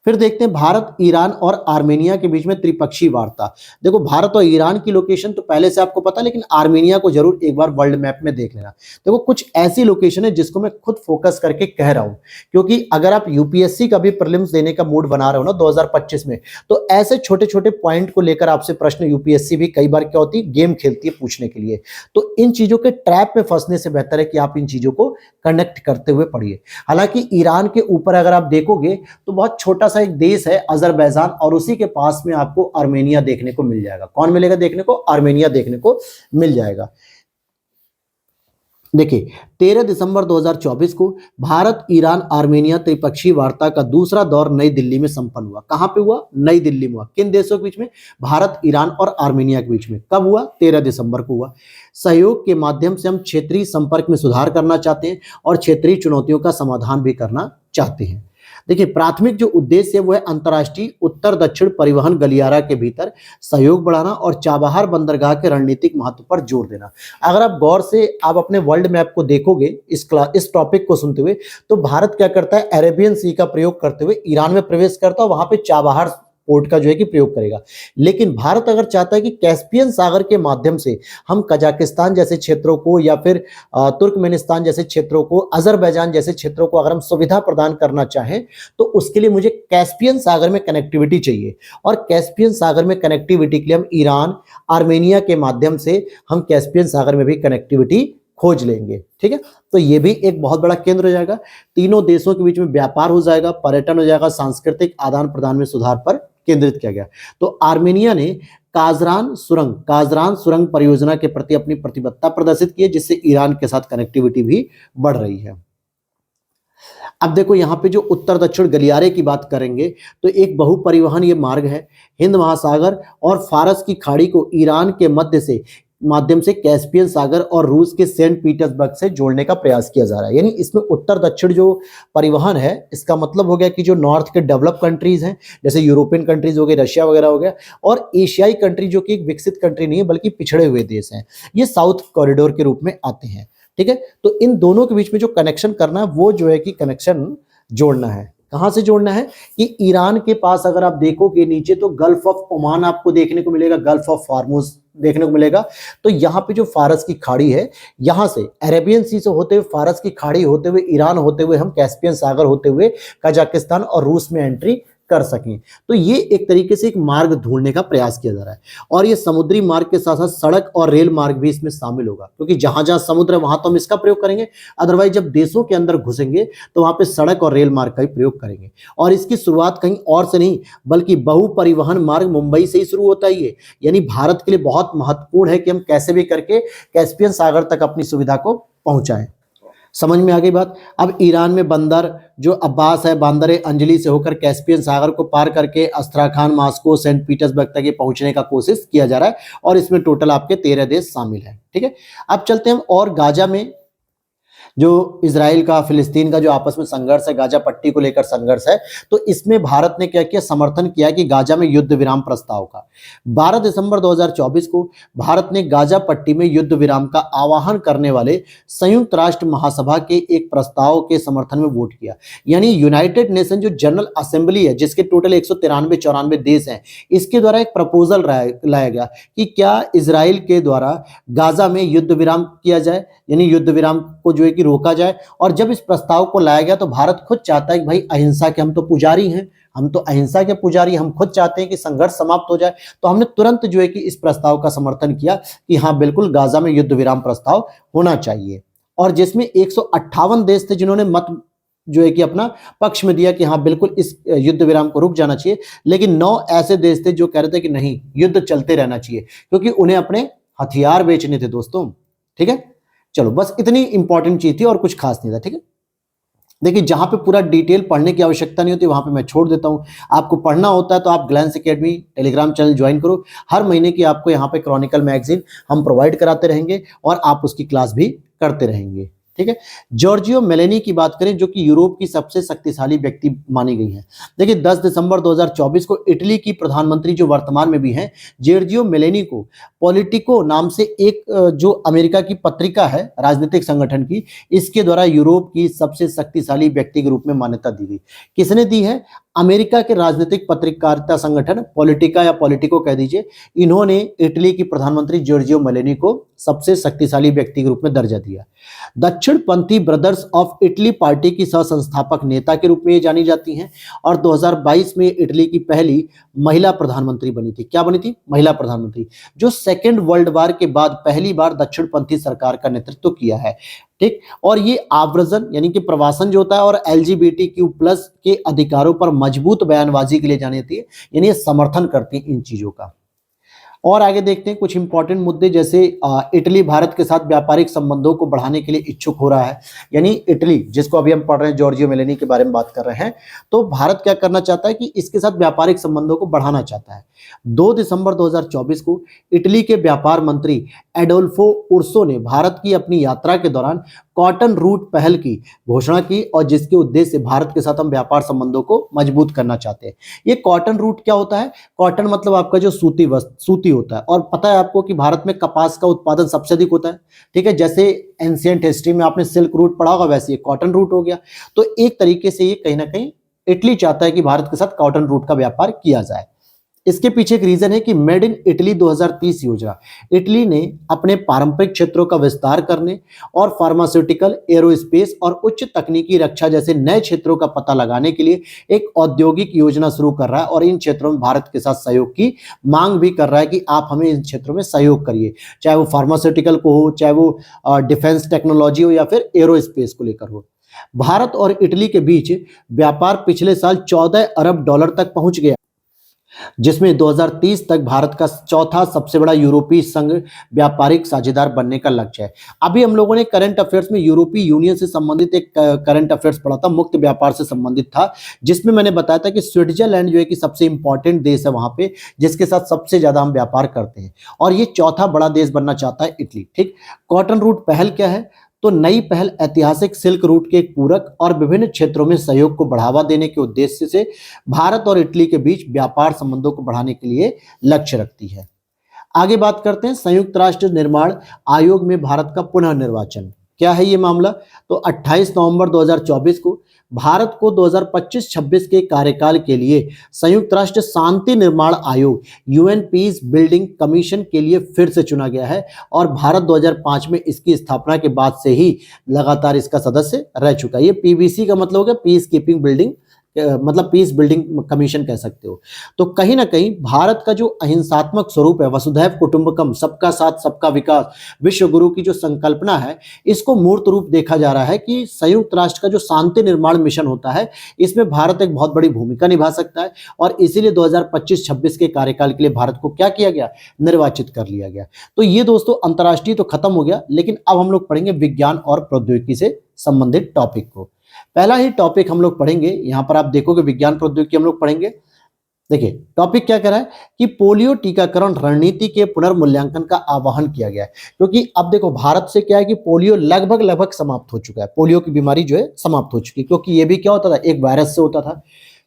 फिर देखते हैं भारत, ईरान और आर्मेनिया के बीच में त्रिपक्षीय वार्ता। देखो, भारत और ईरान की लोकेशन तो पहले से आपको पता, लेकिन आर्मेनिया को जरूर एक बार वर्ल्ड मैप में देख लेना। देखो, कुछ ऐसी लोकेशन है जिसको मैं खुद फोकस करके कह रहा हूं, क्योंकि अगर आप यूपीएससी का भी प्रीलिम्स देने का मूड बना रहे हो ना 2025 में, तो ऐसे छोटे छोटे पॉइंट को लेकर आपसे प्रश्न यूपीएससी भी कई बार क्या होती है, गेम खेलती है पूछने के लिए। तो इन चीजों के ट्रैप में फंसने से बेहतर है कि आप इन चीजों को कनेक्ट करते हुए पढ़िए। हालांकि ईरान के ऊपर अगर आप देखोगे तो बहुत छोटा सा एक देश है अजरबैजान, और उसी के पास में आपको आर्मेनिया देखने को मिल जाएगा। कौन मिलेगा देखने को? आर्मेनिया देखने को मिल जाएगा। देखिए 13 दिसंबर 2024 को भारत ईरान आर्मेनिया त्रिपक्षीय वार्ता का दूसरा दौर नई दिल्ली में संपन्न हुआ। कहां पे हुआ? नई दिल्ली में हुआ। किन देशों के बीच में? भारत, ईरान और आर्मेनिया के बीच में। कब हुआ? 13 दिसंबर को हुआ। सहयोग के माध्यम से हम क्षेत्रीय संपर्क में सुधार करना चाहते हैं और क्षेत्रीय चुनौतियों का समाधान भी करना चाहते हैं। देखिए प्राथमिक जो उद्देश्य है वो है अंतर्राष्ट्रीय उत्तर दक्षिण परिवहन गलियारा के भीतर सहयोग बढ़ाना और चाबहार बंदरगाह के रणनीतिक महत्व पर जोर देना। अगर आप गौर से आप अपने वर्ल्ड मैप को देखोगे इस टॉपिक को सुनते हुए, तो भारत क्या करता है? अरेबियन सी का प्रयोग करते हुए ईरान में प्रवेश करता है, वहां पे चाबहार पोर्ट का जो है कि प्रयोग करेगा। लेकिन भारत अगर चाहता है कि कैस्पियन सागर के माध्यम से हम कजाकिस्तान जैसे क्षेत्रों को या फिर तुर्कमेनिस्तान जैसे क्षेत्रों को, अजरबैजान जैसे क्षेत्रों को अगर हम सुविधा प्रदान करना चाहें, तो उसके लिए मुझे कैस्पियन सागर में कनेक्टिविटी चाहिए। और कैस्पियन सागर में कनेक्टिविटी के लिए हम ईरान, आर्मेनिया के माध्यम से हम कैस्पियन सागर में भी कनेक्टिविटी खोज लेंगे। ठीक है, तो ये भी एक बहुत बड़ा केंद्र हो जाएगा। तीनों देशों के बीच में व्यापार हो जाएगा, पर्यटन हो जाएगा, सांस्कृतिक आदान प्रदान में सुधार पर केंद्रित किया गया। तो आर्मेनिया ने काजरान सुरंग परियोजना के प्रति अपनी प्रतिबद्धता प्रदर्शित की है, जिससे ईरान के साथ कनेक्टिविटी भी बढ़ रही है। अब देखो यहाँ पे जो उत्तर दक्षिण गलियारे की बात करेंगे, तो एक बहु परिवहन ये मार्ग है। हिंद महासागर और फारस की खाड़ी को ईरान के माध्यम से कैस्पियन सागर और रूस के सेंट पीटर्सबर्ग से जोड़ने का प्रयास किया जा रहा है। यानी इसमें उत्तर दक्षिण जो परिवहन है, इसका मतलब हो गया कि जो नॉर्थ के डेवलप कंट्रीज हैं, जैसे यूरोपियन कंट्रीज हो गए, रशिया वगैरह हो गया, और एशियाई कंट्री जो कि एक विकसित कंट्री नहीं है बल्कि पिछड़े हुए देश हैं, ये साउथ कॉरिडोर के रूप में आते हैं। ठीक है, तो इन दोनों के बीच में जो कनेक्शन करना है वो जो है कि कनेक्शन जोड़ना है। कहां से जोड़ना है? कि ईरान के पास अगर आप देखोगे नीचे, तो गल्फ ऑफ ओमान आपको देखने को मिलेगा, गल्फ ऑफ फार्मूज देखने को मिलेगा। तो यहाँ पे जो फारस की खाड़ी है, यहाँ से अरेबियन सी से होते हुए, फारस की खाड़ी होते हुए, ईरान होते हुए, हम कैस्पियन सागर होते हुए कजाकिस्तान और रूस में एंट्री कर सकें। तो ये एक तरीके से एक मार्ग ढूंढने का प्रयास किया जा रहा है। और ये समुद्री मार्ग के साथ साथ सड़क और रेल मार्ग भी इसमें शामिल होगा, क्योंकि जहां जहां समुद्र है वहां तो हम इसका प्रयोग करेंगे, अदरवाइज जब देशों के अंदर घुसेंगे तो वहां पे सड़क और रेल मार्ग का ही प्रयोग करेंगे। और इसकी शुरुआत कहीं और से नहीं बल्कि बहु परिवहन मार्ग मुंबई से ही शुरू होता ही है। यानी भारत के लिए बहुत महत्वपूर्ण है कि हम कैसे भी करके कैस्पियन सागर तक अपनी सुविधा को पहुंचाएं। समझ में आ गई बात? अब ईरान में बंदर जो अब्बास है, बंदर अंजलि से होकर कैस्पियन सागर को पार करके अस्त्राखान, मॉस्को, सेंट पीटर्सबर्ग तक पहुंचने का कोशिश किया जा रहा है, और इसमें टोटल आपके 13 देश शामिल हैं। ठीक है, अब चलते हैं हम और गाजा में जो इजराइल का फिलिस्तीन का जो आपस में संघर्ष है, गाजा पट्टी को लेकर संघर्ष है, तो इसमें भारत ने क्या किया? समर्थन किया कि गाजा में युद्ध विराम प्रस्ताव का। 12 दिसंबर 2024 को भारत ने गाजा पट्टी में युद्ध विराम का आह्वान करने वाले संयुक्त राष्ट्र महासभा के एक प्रस्ताव के समर्थन में वोट किया। यानी यूनाइटेड नेशन जो जनरल असेंबली है, जिसके टोटल 193-94 देश हैं, इसके द्वारा एक प्रपोजल लाया गया कि क्या इजराइल के द्वारा गाजा में युद्ध विराम किया जाए, यानी युद्ध विराम को जो है कि रोका जाए। और जब इस प्रस्ताव को लाया गया तो भारत खुद चाहता है कि भाई अहिंसा के हम तो पुजारी हैं, हम तो अहिंसा के पुजारी, हम खुद चाहते हैं कि संघर्ष समाप्त हो जाए। तो हमने तुरंत जो है कि इस प्रस्ताव का समर्थन किया कि हाँ बिल्कुल गाजा में युद्ध विराम प्रस्ताव होना चाहिए। और जिसमें 158 देश थे जिन्होंने मत जो है कि अपना पक्ष में दिया कि हाँ बिल्कुल इस युद्ध विराम को रुक जाना चाहिए। लेकिन 9 ऐसे देश थे जो कह रहे थे कि नहीं, युद्ध चलते रहना चाहिए, क्योंकि उन्हें अपने हथियार बेचने थे दोस्तों। ठीक है, चलो बस इतनी इंपॉर्टेंट चीज थी और कुछ खास नहीं था। ठीक है, देखिए जहां पे पूरा डिटेल पढ़ने की आवश्यकता नहीं होती वहां पे मैं छोड़ देता हूं। आपको पढ़ना होता है तो आप Glance Academy Telegram channel join करो। हर महीने की आपको यहाँ पे क्रॉनिकल मैगजीन हम प्रोवाइड कराते रहेंगे और आप उसकी क्लास भी करते रहेंगे। ठीक है, जॉर्जियो मेलेनी की बात करें जो कि यूरोप की सबसे शक्तिशाली व्यक्ति मानी गई है। देखिए 10 दिसंबर 2024 को इटली की प्रधानमंत्री जो वर्तमान में भी हैं, जॉर्जियो मेलेनी को पॉलिटिको नाम से एक जो अमेरिका की पत्रिका है राजनीतिक संगठन की, इसके द्वारा यूरोप की सबसे शक्तिशाली व्यक्ति के रूप में मान्यता दी गई। किसने दी है? अमेरिका के राजनीतिक पत्रकारिता संगठन पॉलिटिका या पॉलिटिको कह दीजिए, इन्होंने इटली की प्रधानमंत्री जॉर्जियो मेलेनी को सबसे शक्तिशाली व्यक्ति के रूप में दर्जा दिया। दक्षिणपंथी ब्रदर्स ऑफ इटली पार्टी की सह संस्थापक नेता के रूप में ये जानी जाती हैं और 2022 में इटली की पहली महिला प्रधानमंत्री बनी थी। क्या बनी थी? महिला प्रधानमंत्री, जो सेकेंड वर्ल्ड वॉर के बाद पहली बार दक्षिणपंथी सरकार का नेतृत्व किया है। ठीक। और ये आव्रजन यानी कि प्रवासन जो होता है और LGBTQ+ के अधिकारों पर मजबूत बयानबाजी के लिए जानी जाती है, यानी ये समर्थन करती है इन चीजों का। और आगे देखते हैं कुछ इंपॉर्टेंट मुद्दे, जैसे इटली भारत के साथ व्यापारिक संबंधों को बढ़ाने के लिए इच्छुक हो रहा है। यानी इटली, जिसको अभी हम पढ़ रहे हैं, जॉर्जियो मेलोनी के बारे में बात कर रहे हैं, तो भारत क्या करना चाहता है कि इसके साथ व्यापारिक संबंधों को बढ़ाना चाहता है। 2 दिसंबर 2024 को इटली के व्यापार मंत्री एडोल्फो उर्सो ने भारत की अपनी यात्रा के दौरान कॉटन रूट पहल की घोषणा की, और जिसके उद्देश्य से भारत के साथ हम व्यापार संबंधों को मजबूत करना चाहते हैं। ये कॉटन रूट क्या होता है? कॉटन मतलब आपका जो सूती होता है, और पता है आपको कि भारत में कपास का उत्पादन सबसे अधिक होता है। ठीक है, जैसे एंशिएंट हिस्ट्री में आपने सिल्क रूट पढ़ा होगा, वैसे ये कॉटन रूट हो गया। तो एक तरीके से ये कहीं ना कहीं इटली चाहता है कि भारत के साथ कॉटन रूट का व्यापार किया जाए। इसके पीछे एक रीजन है कि मेड इन इटली 2030 योजना इटली ने अपने पारंपरिक क्षेत्रों का विस्तार करने और फार्मास्यूटिकल, एरोस्पेस और उच्च तकनीकी रक्षा जैसे नए क्षेत्रों का पता लगाने के लिए एक औद्योगिक योजना शुरू कर रहा है, और इन क्षेत्रों में भारत के साथ सहयोग की मांग भी कर रहा है कि आप हमें इन क्षेत्रों में सहयोग करिए, चाहे वो फार्मास्यूटिकल को हो, चाहे वो डिफेंस टेक्नोलॉजी हो, या फिर एरोस्पेस को लेकर हो। भारत और इटली के बीच व्यापार पिछले साल $14 अरब तक पहुंच गया, जिसमें 2030 तक भारत का चौथा सबसे बड़ा यूरोपीय संघ व्यापारिक साझेदार बनने का लक्ष्य है। अभी हम लोगों ने करंट अफेयर्स में यूरोपीय यूनियन से संबंधित एक करंट अफेयर्स पढ़ा था, मुक्त व्यापार से संबंधित था, जिसमें मैंने बताया था कि स्विट्जरलैंड जो है कि सबसे इंपॉर्टेंट देश है वहां पे, जिसके साथ सबसे ज्यादा हम व्यापार करते हैं, और ये चौथा बड़ा देश बनना चाहता है इटली। ठीक। कॉटन रूट पहल क्या है? तो नई पहल ऐतिहासिक सिल्क रूट के एक पूरक और विभिन्न क्षेत्रों में सहयोग को बढ़ावा देने के उद्देश्य से भारत और इटली के बीच व्यापार संबंधों को बढ़ाने के लिए लक्ष्य रखती है। आगे बात करते हैं संयुक्त राष्ट्र निर्माण आयोग में भारत का पुनः निर्वाचन। क्या है ये मामला? तो 28 नवंबर 2024 को भारत को 2025-26 के कार्यकाल के लिए संयुक्त राष्ट्र शांति निर्माण आयोग UN पीस बिल्डिंग कमीशन के लिए फिर से चुना गया है, और भारत 2005 में इसकी स्थापना के बाद से ही लगातार इसका सदस्य रह चुका है। ये PBC का मतलब हो गया पीस कीपिंग बिल्डिंग, मतलब पीस बिल्डिंग कमीशन कह सकते हो। तो कहीं ना कहीं भारत का जो अहिंसात्मक स्वरूप है, वसुधैव कुटुंबकम, सबका साथ सबका विकास, विश्व गुरु की जो संकल्पना है, इसको मूर्त रूप देखा जा रहा है कि संयुक्त राष्ट्र का जो शांति निर्माण मिशन होता है, इसमें भारत एक बहुत बड़ी भूमिका निभा सकता है, और इसीलिए 2025-26 के कार्यकाल के लिए भारत को क्या किया गया? निर्वाचित कर लिया गया। तो ये दोस्तों अंतर्राष्ट्रीय तो खत्म हो गया, लेकिन अब हम लोग पढ़ेंगे विज्ञान और प्रौद्योगिकी से संबंधित टॉपिक को। पहला ही टॉपिक हम लोग पढ़ेंगे, यहां पर आप देखोगे विज्ञान प्रौद्योगिकी हम लोग पढ़ेंगे। देखिए टॉपिक क्या कह रहा है कि पोलियो टीकाकरण रणनीति के पुनर्मूल्यांकन का आह्वान किया गया है, क्योंकि अब देखो भारत से क्या है कि पोलियो लगभग समाप्त हो चुका है, पोलियो की बीमारी जो है समाप्त हो चुकी है, क्योंकि ये भी क्या होता था? एक वायरस से होता था।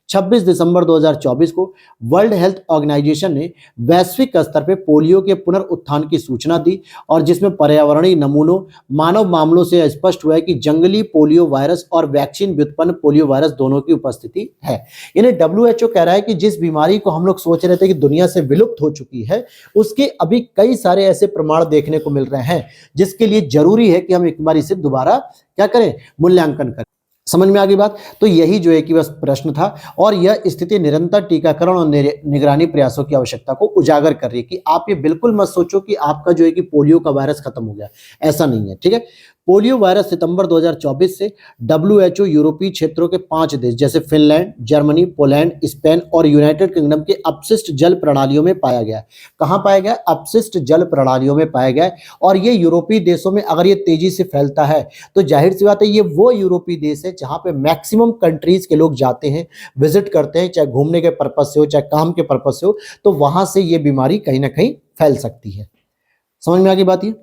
26 दिसंबर 2024 को वर्ल्ड हेल्थ ऑर्गेनाइजेशन ने वैश्विक स्तर पे पोलियो के पुनरुत्थान की सूचना दी, और जिसमें पर्यावरणीय नमूनों, मानव मामलों से स्पष्ट हुआ है कि जंगली पोलियो वायरस और वैक्सीन व्युत्पन्न पोलियो वायरस दोनों की उपस्थिति है। यानी WHO कह रहा है कि जिस बीमारी को हम लोग सोच रहे थे कि दुनिया से विलुप्त हो चुकी है, उसके अभी कई सारे ऐसे प्रमाण देखने को मिल रहे हैं, जिसके लिए जरूरी है कि हम एक बार इसे दोबारा क्या करें? मूल्यांकन करें। समझ में आ गई बात? तो यही जो है कि बस प्रश्न था, और यह स्थिति निरंतर टीकाकरण और निगरानी प्रयासों की आवश्यकता को उजागर कर रही है कि आप ये बिल्कुल मत सोचो कि आपका जो है कि पोलियो का वायरस खत्म हो गया, ऐसा नहीं है। ठीक है, पोलियो वायरस सितंबर 2024 से WHO यूरोपीय क्षेत्रों के 5 देश जैसे फिनलैंड, जर्मनी, पोलैंड, स्पेन और यूनाइटेड किंगडम के अपशिष्ट जल प्रणालियों में पाया गया। कहां पाया गया? अपशिष्ट जल प्रणालियों में पाया गया। और ये यूरोपीय देशों में अगर ये तेजी से फैलता है, तो जाहिर सी बात है ये वो यूरोपीय देश है जहां पे मैक्सिमम कंट्रीज के लोग जाते हैं, विजिट करते हैं, चाहे घूमने के पर्पज से हो, चाहे काम के पर्पज से हो, तो वहां से ये बीमारी कहीं ना कहीं फैल सकती है। समझ में आ गई बात? ये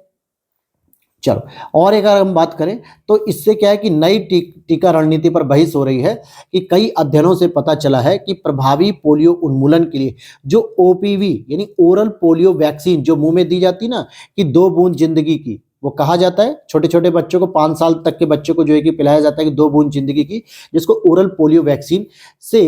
चलो, और एक अगर हम बात करें तो इससे क्या है कि नई टीका रणनीति पर बहस हो रही है कि कई अध्ययनों से पता चला है कि प्रभावी पोलियो उन्मूलन के लिए जो OPV यानी ओरल पोलियो वैक्सीन जो मुंह में दी जाती ना, कि 2 बूंद जिंदगी की, वो कहा जाता है छोटे छोटे बच्चों को, 5 साल तक के बच्चों को जो है कि पिलाया जाता है कि 2 बूंद जिंदगी की, जिसको ओरल पोलियो वैक्सीन से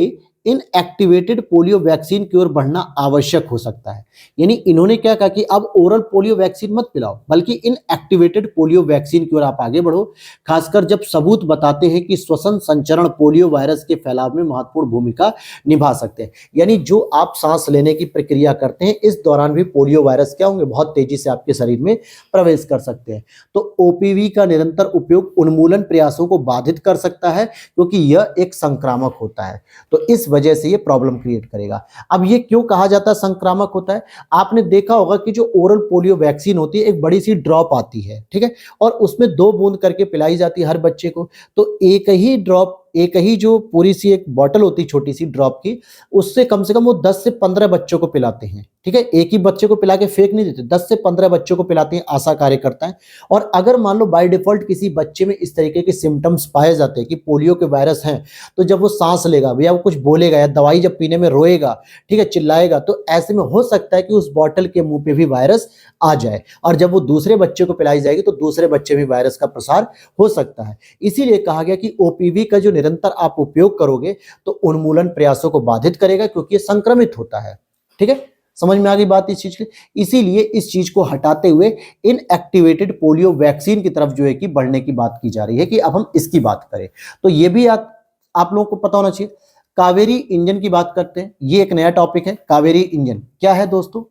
इनएक्टिवेटेड पोलियो वैक्सीन की ओर बढ़ना आवश्यक हो सकता है। यानी इन्होंने क्या कहा कि अब ओरल पोलियो वैक्सीन मत पिलाओ, बल्कि इनएक्टिवेटेड पोलियो वैक्सीन की ओर आप आगे बढ़ो, खासकर जब सबूत बताते हैं कि श्वसन संचरण पोलियो वायरस के फैलाव में महत्वपूर्ण भूमिका निभा सकते हैं। यानी जो आप सांस लेने की प्रक्रिया करते हैं, इस दौरान भी पोलियो वायरस क्या होंगे, बहुत तेजी से आपके शरीर में प्रवेश कर सकते हैं। तो ओपीवी का निरंतर उपयोग उन्मूलन प्रयासों को बाधित कर सकता है, क्योंकि यह एक संक्रामक होता है। तो इस वजह से ये प्रॉब्लम क्रिएट करेगा। अब ये क्यों कहा जाता है संक्रामक होता है? आपने देखा होगा कि जो ओरल पोलियो वैक्सीन होती है, एक बड़ी सी ड्रॉप आती है, ठीक है, और उसमें 2 बूंद करके पिलाई जाती है हर बच्चे को। तो एक ही ड्रॉप, एक ही जो पूरी सी एक बॉटल होती है छोटी सी ड्रॉप की, उससे कम से कम वो 10 से 15 बच्चों को पिलाते हैं, ठीक है। एक ही बच्चे को पिला के फेंक नहीं देते, 10 से 15 बच्चों को पिलाते हैं आशा कार्यकर्ता है। और अगर मान लो बाय डिफॉल्ट किसी बच्चे में इस तरीके के सिम्टम्स पाए जाते हैं कि पोलियो के वायरस हैं, तो जब वो सांस लेगा या वो कुछ बोलेगा या दवाई जब पीने में रोएगा, ठीक है, चिल्लाएगा, तो ऐसे में हो सकता है कि उस बॉटल के मुंह पे भी वायरस आ जाए, और जब वो दूसरे बच्चे को पिलाई जाएगी तो दूसरे बच्चे में वायरस का प्रसार हो सकता है। इसीलिए कहा गया कि ओपीवी का जो निरंतर आप उपयोग करोगे तो उन्मूलन प्रयासों को बाधित करेगा, क्योंकि ये संक्रमित होता है, ठीक है। समझ में आ गई बात इस चीज की? इसीलिए इस चीज को हटाते हुए इनएक्टिवेटेड पोलियो वैक्सीन की तरफ जो है कि बढ़ने की बात की जा रही है कि अब हम इसकी बात करें। तो ये भी आप लोगों को पता होना चाहिए। कावेरी इंजन की बात करते हैं, ये एक नया टॉपिक है। कावेरी इंजन क्या है दोस्तों?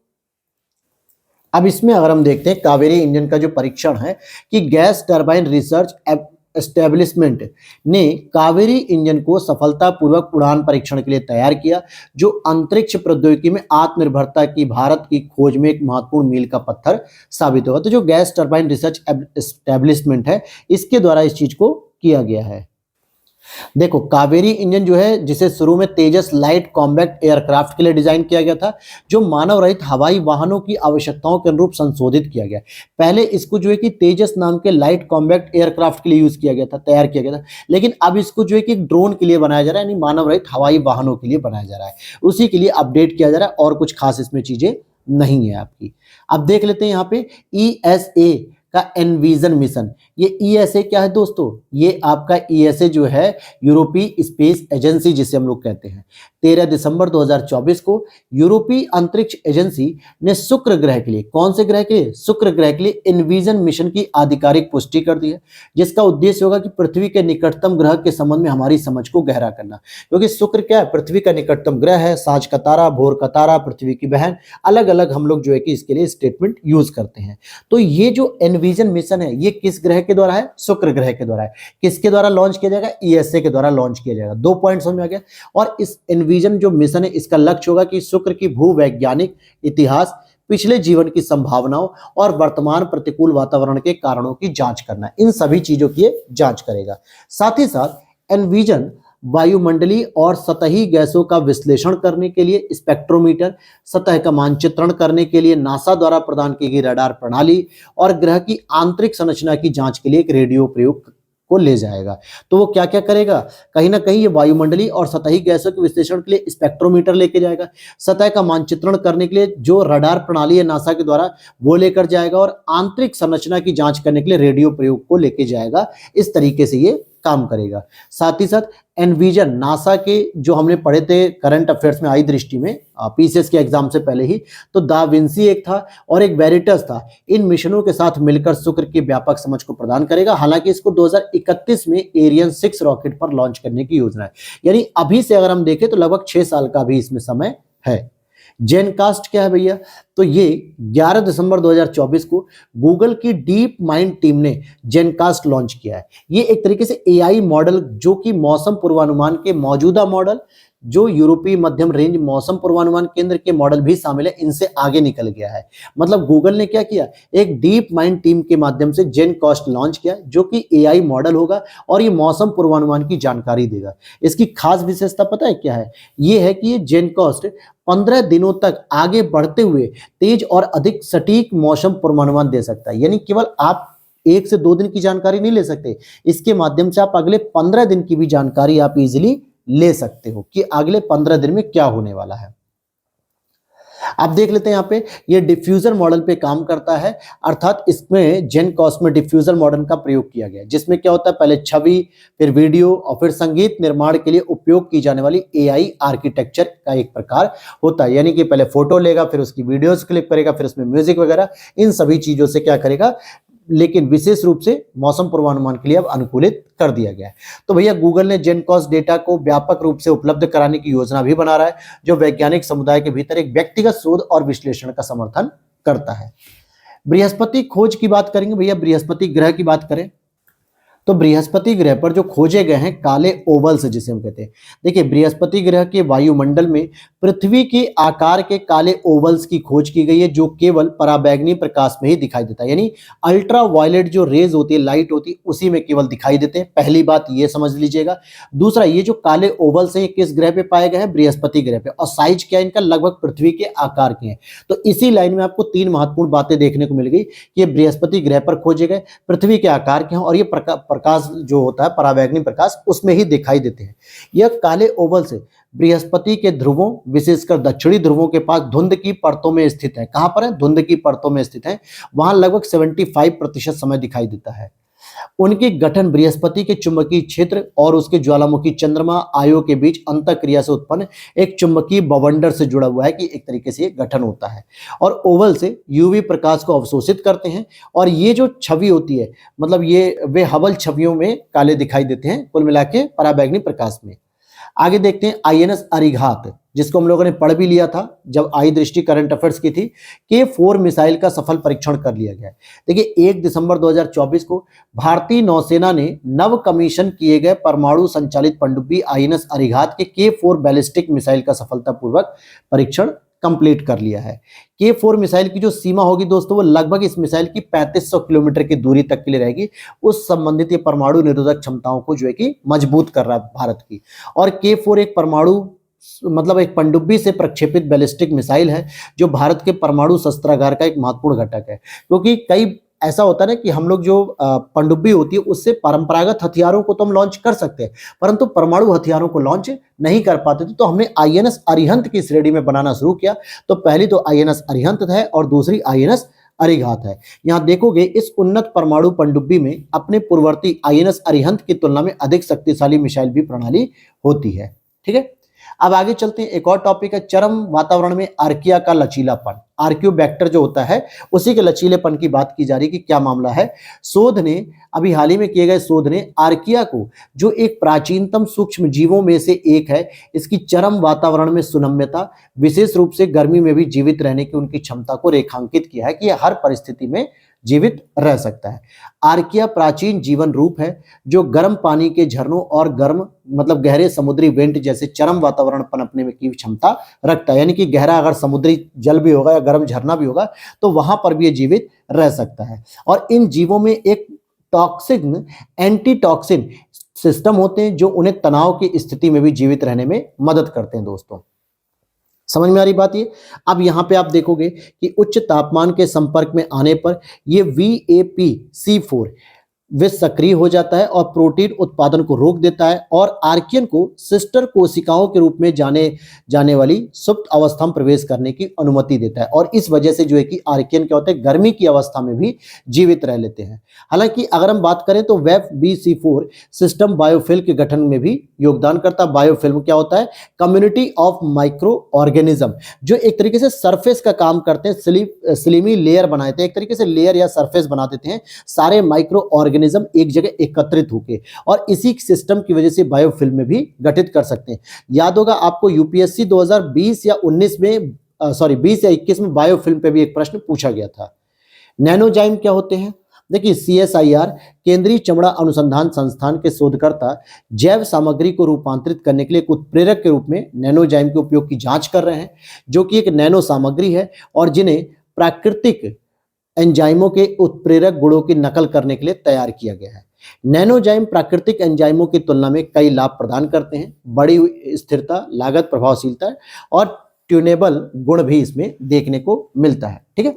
अब इसमें अगर हम देखते हैं कावेरी इंजन का जो परीक्षण है कि गैस टरबाइन रिसर्च एस्टेब्लिशमेंट ने कावेरी इंजन को सफलतापूर्वक उड़ान परीक्षण के लिए तैयार किया, जो अंतरिक्ष प्रौद्योगिकी में आत्मनिर्भरता की भारत की खोज में एक महत्वपूर्ण मील का पत्थर साबित होगा। तो जो गैस टरबाइन रिसर्च एस्टेब्लिशमेंट है, इसके द्वारा इस चीज को किया गया है। देखो, कावेरी इंजन जो है, जिसे शुरू में तेजस लाइट कॉम्बैक्ट एयरक्राफ्ट के लिए डिजाइन किया गया था, जो मानव रहित हवाई वाहनों की आवश्यकताओं के अनुरूप संशोधित किया गया। पहले इसको जो है कि तेजस नाम के लाइट कॉम्बैक्ट एयरक्राफ्ट के लिए यूज किया गया था, तैयार किया गया था, लेकिन अब इसको जो है कि ड्रोन के लिए बनाया जा रहा है, यानी मानव रहित हवाई वाहनों के लिए बनाया जा रहा है। उसी के लिए अपडेट किया जा रहा है, और कुछ खास इसमें चीजें नहीं है आपकी। अब देख लेते हैं यहाँ पे ESA का एनविजन मिशन। ये ESA क्या है दोस्तों? ये आपका ESA जो है यूरोपीय स्पेस एजेंसी, जिसे हम लोग कहते हैं। 13 दिसंबर 2024 को यूरोपीय अंतरिक्ष एजेंसी ने शुक्र ग्रह के लिए, कौन से ग्रह के लिए? शुक्र ग्रह के लिए एनविजन मिशन की आधिकारिक पुष्टि कर दी है, जिसका उद्देश्य होगा कि पृथ्वी के निकटतम ग्रह के संबंध में हमारी समझ को गहरा करना। क्योंकि शुक्र क्या है? पृथ्वी का निकटतम ग्रह है, सांझ का तारा, भोर का तारा, पृथ्वी की बहन, अलग अलग हम लोग जो है कि इसके लिए स्टेटमेंट यूज करते हैं। तो ये जो एनविजन मिशन है, ये किस ग्रह के द्वारा है? शुक्र ग्रह के द्वारा है। किसके द्वारा लॉन्च किया जाएगा? ESA के द्वारा लॉन्च किया जाएगा। 2 पॉइंट समझ में आ गया। और इस एनविजन जो मिशन है, इसका लक्ष्य होगा कि शुक्र की भूवैज्ञानिक इतिहास, पिछले जीवन की संभावनाओं और वर्तमान प्रतिकूल वातावरण के कारणों की जांच करना। इन सभी चीजों की जांच करेगा। साथ ही साथ एनविजन वायुमंडलीय और सतही गैसों का विश्लेषण करने के लिए स्पेक्ट्रोमीटर, सतह का मानचित्रण करने के लिए नासा द्वारा प्रदान की गई रडार प्रणाली, और ग्रह की आंतरिक संरचना की जांच के लिए एक रेडियो प्रयोग को ले जाएगा। तो वो क्या क्या करेगा? कहीं ना कहीं ये वायुमंडलीय और सतही गैसों के विश्लेषण के लिए स्पेक्ट्रोमीटर लेके जाएगा, सतह का मानचित्रण करने के लिए जो रडार प्रणाली है नासा के द्वारा वो लेकर जाएगा, और आंतरिक संरचना की जांच करने के लिए रेडियो प्रयोग को लेके जाएगा। इस तरीके से ये काम करेगा। साथ ही साथ एनविजन नासा के जो हमने पढ़े थे करंट अफेयर्स में आई दृष्टि में, पीसीएस के एग्जाम से पहले ही, तो दा विंसी एक था और एक वेरिटस था। इन मिशनों के साथ मिलकर शुक्र की व्यापक समझ को प्रदान करेगा। हालांकि इसको 2031 में एरियन 6 रॉकेट पर लॉन्च करने की योजना है। यानी अभी से अगर हम देखें तो लगभग 6 साल का भी इसमें समय है। जेनकास्ट क्या है भैया? तो ये 11 दिसंबर 2024 को गूगल की डीप माइंड टीम ने जेनकास्ट लॉन्च किया है। ये एक तरीके से AI मॉडल, जो कि मौसम पूर्वानुमान के मौजूदा मॉडल, जो यूरोपीय मध्यम रेंज मौसम पूर्वानुमान केंद्र के मॉडल भी शामिल है, इनसे आगे निकल गया है। मतलब गूगल ने क्या किया? एक डीप माइंड टीम के माध्यम से जेनकास्ट लॉन्च किया, जो कि AI मॉडल होगा और ये मौसम पूर्वानुमान की जानकारी देगा। इसकी खास विशेषता पता है क्या है? ये है कि ये जेनकास्ट 15 दिनों तक आगे बढ़ते हुए तेज और अधिक सटीक मौसम पूर्वानुमान दे सकता है। यानी केवल आप 1 से 2 दिन की जानकारी नहीं ले सकते, इसके माध्यम से आप अगले 15 दिन की भी जानकारी आप इजिली ले सकते हो कि अगले 15 दिन में क्या होने वाला है। आप देख लेते हैं यहाँ पे, ये डिफ्यूजर मॉडल पे काम करता है, अर्थात इसमें जेनकॉस में डिफ्यूजर मॉडल का प्रयोग किया गया है, जिसमें क्या होता है, पहले छवि, फिर वीडियो और फिर संगीत निर्माण के लिए उपयोग की जाने वाली एआई आर्किटेक्चर का एक प्रकार होता है। यानी कि पहले फोटो लेगा, फिर उसकी वीडियोस क्लिप करेगा, फिर उसमें म्यूजिक वगैरह, इन सभी चीजों से क्या करेगा, लेकिन विशेष रूप से मौसम पूर्वानुमान के लिए अब अनुकूलित कर दिया गया है। तो भैया गूगल ने जेनकॉस डेटा को व्यापक रूप से उपलब्ध कराने की योजना भी बना रहा है, जो वैज्ञानिक समुदाय के भीतर एक व्यक्तिगत शोध और विश्लेषण का समर्थन करता है। बृहस्पति खोज की बात करेंगे भैया, बृहस्पति ग्रह की बात करें तो बृहस्पति ग्रह पर जो खोजे गए हैं काले ओवल्स जिसे हम कहते हैं, देखिए बृहस्पति ग्रह के वायुमंडल में पृथ्वी के आकार के काले ओवल्स की खोज की गई है, जो केवल पराबैंगनी प्रकाश में ही दिखाई देता है। यानी अल्ट्रा वायलेट जो रेज होती है, लाइट होती है, उसी में केवल दिखाई देते हैं। पहली बात ये समझ लीजिएगा। दूसरा, ये जो काले ओवल्स हैं, ये किस ग्रह पे पाए गए हैं, बृहस्पति ग्रह पे, और साइज क्या है इनका, लगभग पृथ्वी के आकार के हैं। तो इसी लाइन में आपको तीन महत्वपूर्ण बातें देखने को मिल गई कि ये बृहस्पति ग्रह पर खोजे गए, पृथ्वी के आकार के हैं, और ये प्रकाश जो होता है पराबैंगनी प्रकाश उसमें ही दिखाई देते हैं। यह काले ओवल से बृहस्पति के ध्रुवों, विशेषकर दक्षिणी ध्रुवों के पास धुंध की परतों में स्थित है। कहां पर है, धुंध की परतों में स्थित है, वहां लगभग 75% समय दिखाई देता है। उनके गठन बृहस्पति के चुंबकीय क्षेत्र और उसके ज्वालामुखी चंद्रमा आयो के बीच अंतःक्रिया से उत्पन्न एक चुंबकीय बवंडर से जुड़ा हुआ है कि एक तरीके से ये गठन होता है, और ओवल से यूवी प्रकाश को अवशोषित करते हैं, और ये जो छवि होती है, मतलब ये वे हबल छवियों में काले दिखाई देते हैं, कुल मिला के पराबैंगनी प्रकाश में। आगे देखते हैं आईएनएस अरिघात, जिसको हम लोगों ने पढ़ भी लिया था जब आई दृष्टि करंट अफेयर्स की थी, कि 4 मिसाइल का सफल परीक्षण कर लिया गया है। देखिए 1 दिसंबर 2024 को भारतीय नौसेना ने नव कमीशन किए गए परमाणु संचालित पनडुब्बी आईएनएस अरिघात के K4 बैलिस्टिक मिसाइल का सफलतापूर्वक परीक्षण कंप्लीट कर लिया है। K4 मिसाइल की जो सीमा होगी दोस्तों, वो लगभग इस मिसाइल की 3500 किलोमीटर की दूरी तक के लिए रहेगी। उस संबंधित ये परमाणु निरोधक क्षमताओं को जो है कि मजबूत कर रहा है भारत की। और K4 एक परमाणु मतलब एक पनडुब्बी से प्रक्षेपित बैलिस्टिक मिसाइल है, जो भारत के परमाणु शस्त्रागार का एक महत्वपूर्ण घटक है। क्योंकि कई ऐसा होता है ना कि हम लोग जो पनडुब्बी होती है उससे परंपरागत हथियारों को तो हम लॉन्च कर सकते हैं, परंतु परमाणु हथियारों को लॉन्च नहीं कर पाते थे। तो हमने आईएनएस अरिहंत की श्रेणी में बनाना शुरू किया। तो पहली तो आईएनएस अरिहंत है और दूसरी आईएनएस अरिघात है। यहां देखोगे इस उन्नत परमाणु पनडुब्बी में अपने पूर्ववर्ती आईएनएस अरिहंत की तुलना में अधिक शक्तिशाली मिसाइल भी प्रणाली होती है। ठीक है, अब आगे चलते हैं। एक और टॉपिक है चरम वातावरण में आर्किया का लचीलापन। आर्कियोबैक्टर जो होता है उसी के लचीलेपन की बात की जा रही है कि क्या मामला है। शोध ने, अभी हाल ही में किए गए शोध ने आर्किया को, जो एक प्राचीनतम सूक्ष्म जीवों में से एक है, इसकी चरम वातावरण में सुनम्यता, विशेष रूप से गर्मी में भी जीवित रहने की उनकी क्षमता को रेखांकित किया है कि यह हर परिस्थिति में जीवित रह सकता है। आर्किया प्राचीन जीवन रूप है जो गर्म पानी के झरनों और गर्म मतलब गहरे समुद्री वेंट जैसे चरम वातावरण पनपने में की क्षमता रखता है। यानी कि गहरा अगर समुद्री जल भी होगा या गर्म झरना भी होगा तो वहां पर भी ये जीवित रह सकता है। और इन जीवों में एक टॉक्सिन एंटी टॉक्सिन सिस्टम होते हैं जो उन्हें तनाव की स्थिति में भी जीवित रहने में मदद करते हैं। दोस्तों समझ में आ रही बात ये। अब यहां पे आप देखोगे कि उच्च तापमान के संपर्क में आने पर ये VAPC4 विष सक्रिय हो जाता है और प्रोटीन उत्पादन को रोक देता है और आर्कियन को सिस्टर कोशिकाओं के रूप में जाने वाली सुप्त अवस्था में प्रवेश करने की अनुमति देता है। और इस वजह से जो है कि आर्कियन क्या होते हैं, गर्मी की अवस्था में भी जीवित रह लेते हैं। हालांकि अगर हम बात करें तो WAPC4 सिस्टम बायोफिल्म के गठन में भी योगदान करता है। बायोफिल्म क्या होता है, कम्युनिटी ऑफ माइक्रो ऑर्गेनिज्म, जो एक तरीके से सरफेस का काम करते हैं, स्लिमी लेयर बनाते हैं, एक तरीके से लेयर या सरफेस बना देते हैं सारे माइक्रो ऑर्गेनिज्म एक जगह एकत्रित होके, और इसी सिस्टम की वजह से बायोफिल्म में भी गठित कर सकते हैं। याद होगा आपको यूपीएससी 2020 या 19 में 20 या 21 में बायोफिल्म पे भी एक प्रश्न पूछा गया था। नैनोजाइम क्या होते हैं, देखिए CSIR केंद्रीय चमड़ा अनुसंधान संस्थान के शोधकर्ता जैव सामग्री को रूपांतरित करने के लिए एक उत्प्रेरक के रूप में नैनोजाइम के उपयोग की जांच कर रहे हैं, जो कि एक नैनो सामग्री है और जिन्हें प्राकृतिक एंजाइमों के उत्प्रेरक गुणों की नकल करने के लिए तैयार किया गया है। नैनोजाइम प्राकृतिक एंजाइमों की तुलना में कई लाभ प्रदान करते हैं, बड़ी स्थिरता, लागत प्रभावशीलता और ट्यूनेबल गुण भी इसमें देखने को मिलता है। ठीक है,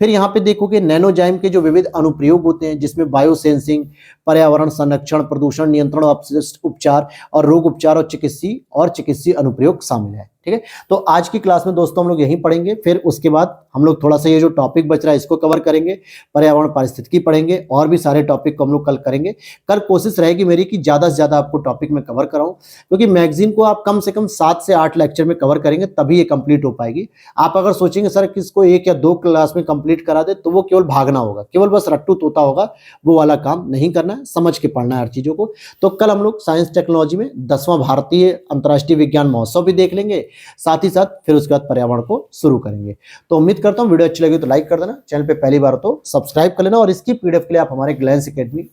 फिर यहाँ पे देखोगे नैनोजाइम के जो विविध अनुप्रयोग होते हैं, जिसमें बायोसेंसिंग, पर्यावरण संरक्षण, प्रदूषण नियंत्रण, अपशिष्ट उपचार और रोग उपचार और चिकित्सीय अनुप्रयोग शामिल है। ठीक है। तो आज की क्लास में दोस्तों हम लोग यहीं पढ़ेंगे, फिर उसके बाद हम लोग थोड़ा सा ये जो टॉपिक बच रहा है इसको कवर करेंगे, पर्यावरण पारिस्थितिकी पढ़ेंगे और भी सारे टॉपिक को हम लोग कल करेंगे। कल कोशिश रहेगी मेरी कि ज्यादा से ज्यादा आपको टॉपिक में कवर कराऊं, क्योंकि मैगजीन को आप कम से कम 7 से 8 लेक्चर में कवर करेंगे तभी ये कंप्लीट हो पाएगी। आप अगर सोचेंगे सर कि इसको 1 या 2 क्लास में कंप्लीट करा दे तो वो केवल भागना होगा, केवल बस रट्टू तोता होगा, वो वाला काम नहीं करना है, समझ के पढ़ना है हर चीजों को। तो कल हम लोग साइंस टेक्नोलॉजी में 10वां भारतीय अंतर्राष्ट्रीय विज्ञान महोत्सव भी देख लेंगे, साथ ही साथ फिर उसके बाद पर्यावरण को शुरू करेंगे। तो उम्मीद करता हूं वीडियो अच्छी लगी तो लाइक कर देना, चैनल पे पहली बार तो सब्सक्राइब कर लेना और इसकी पीडीएफ के लिए आप हमारे Glance Academy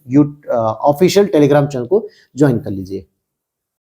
official Telegram channel को ज्वाइन कर लीजिए।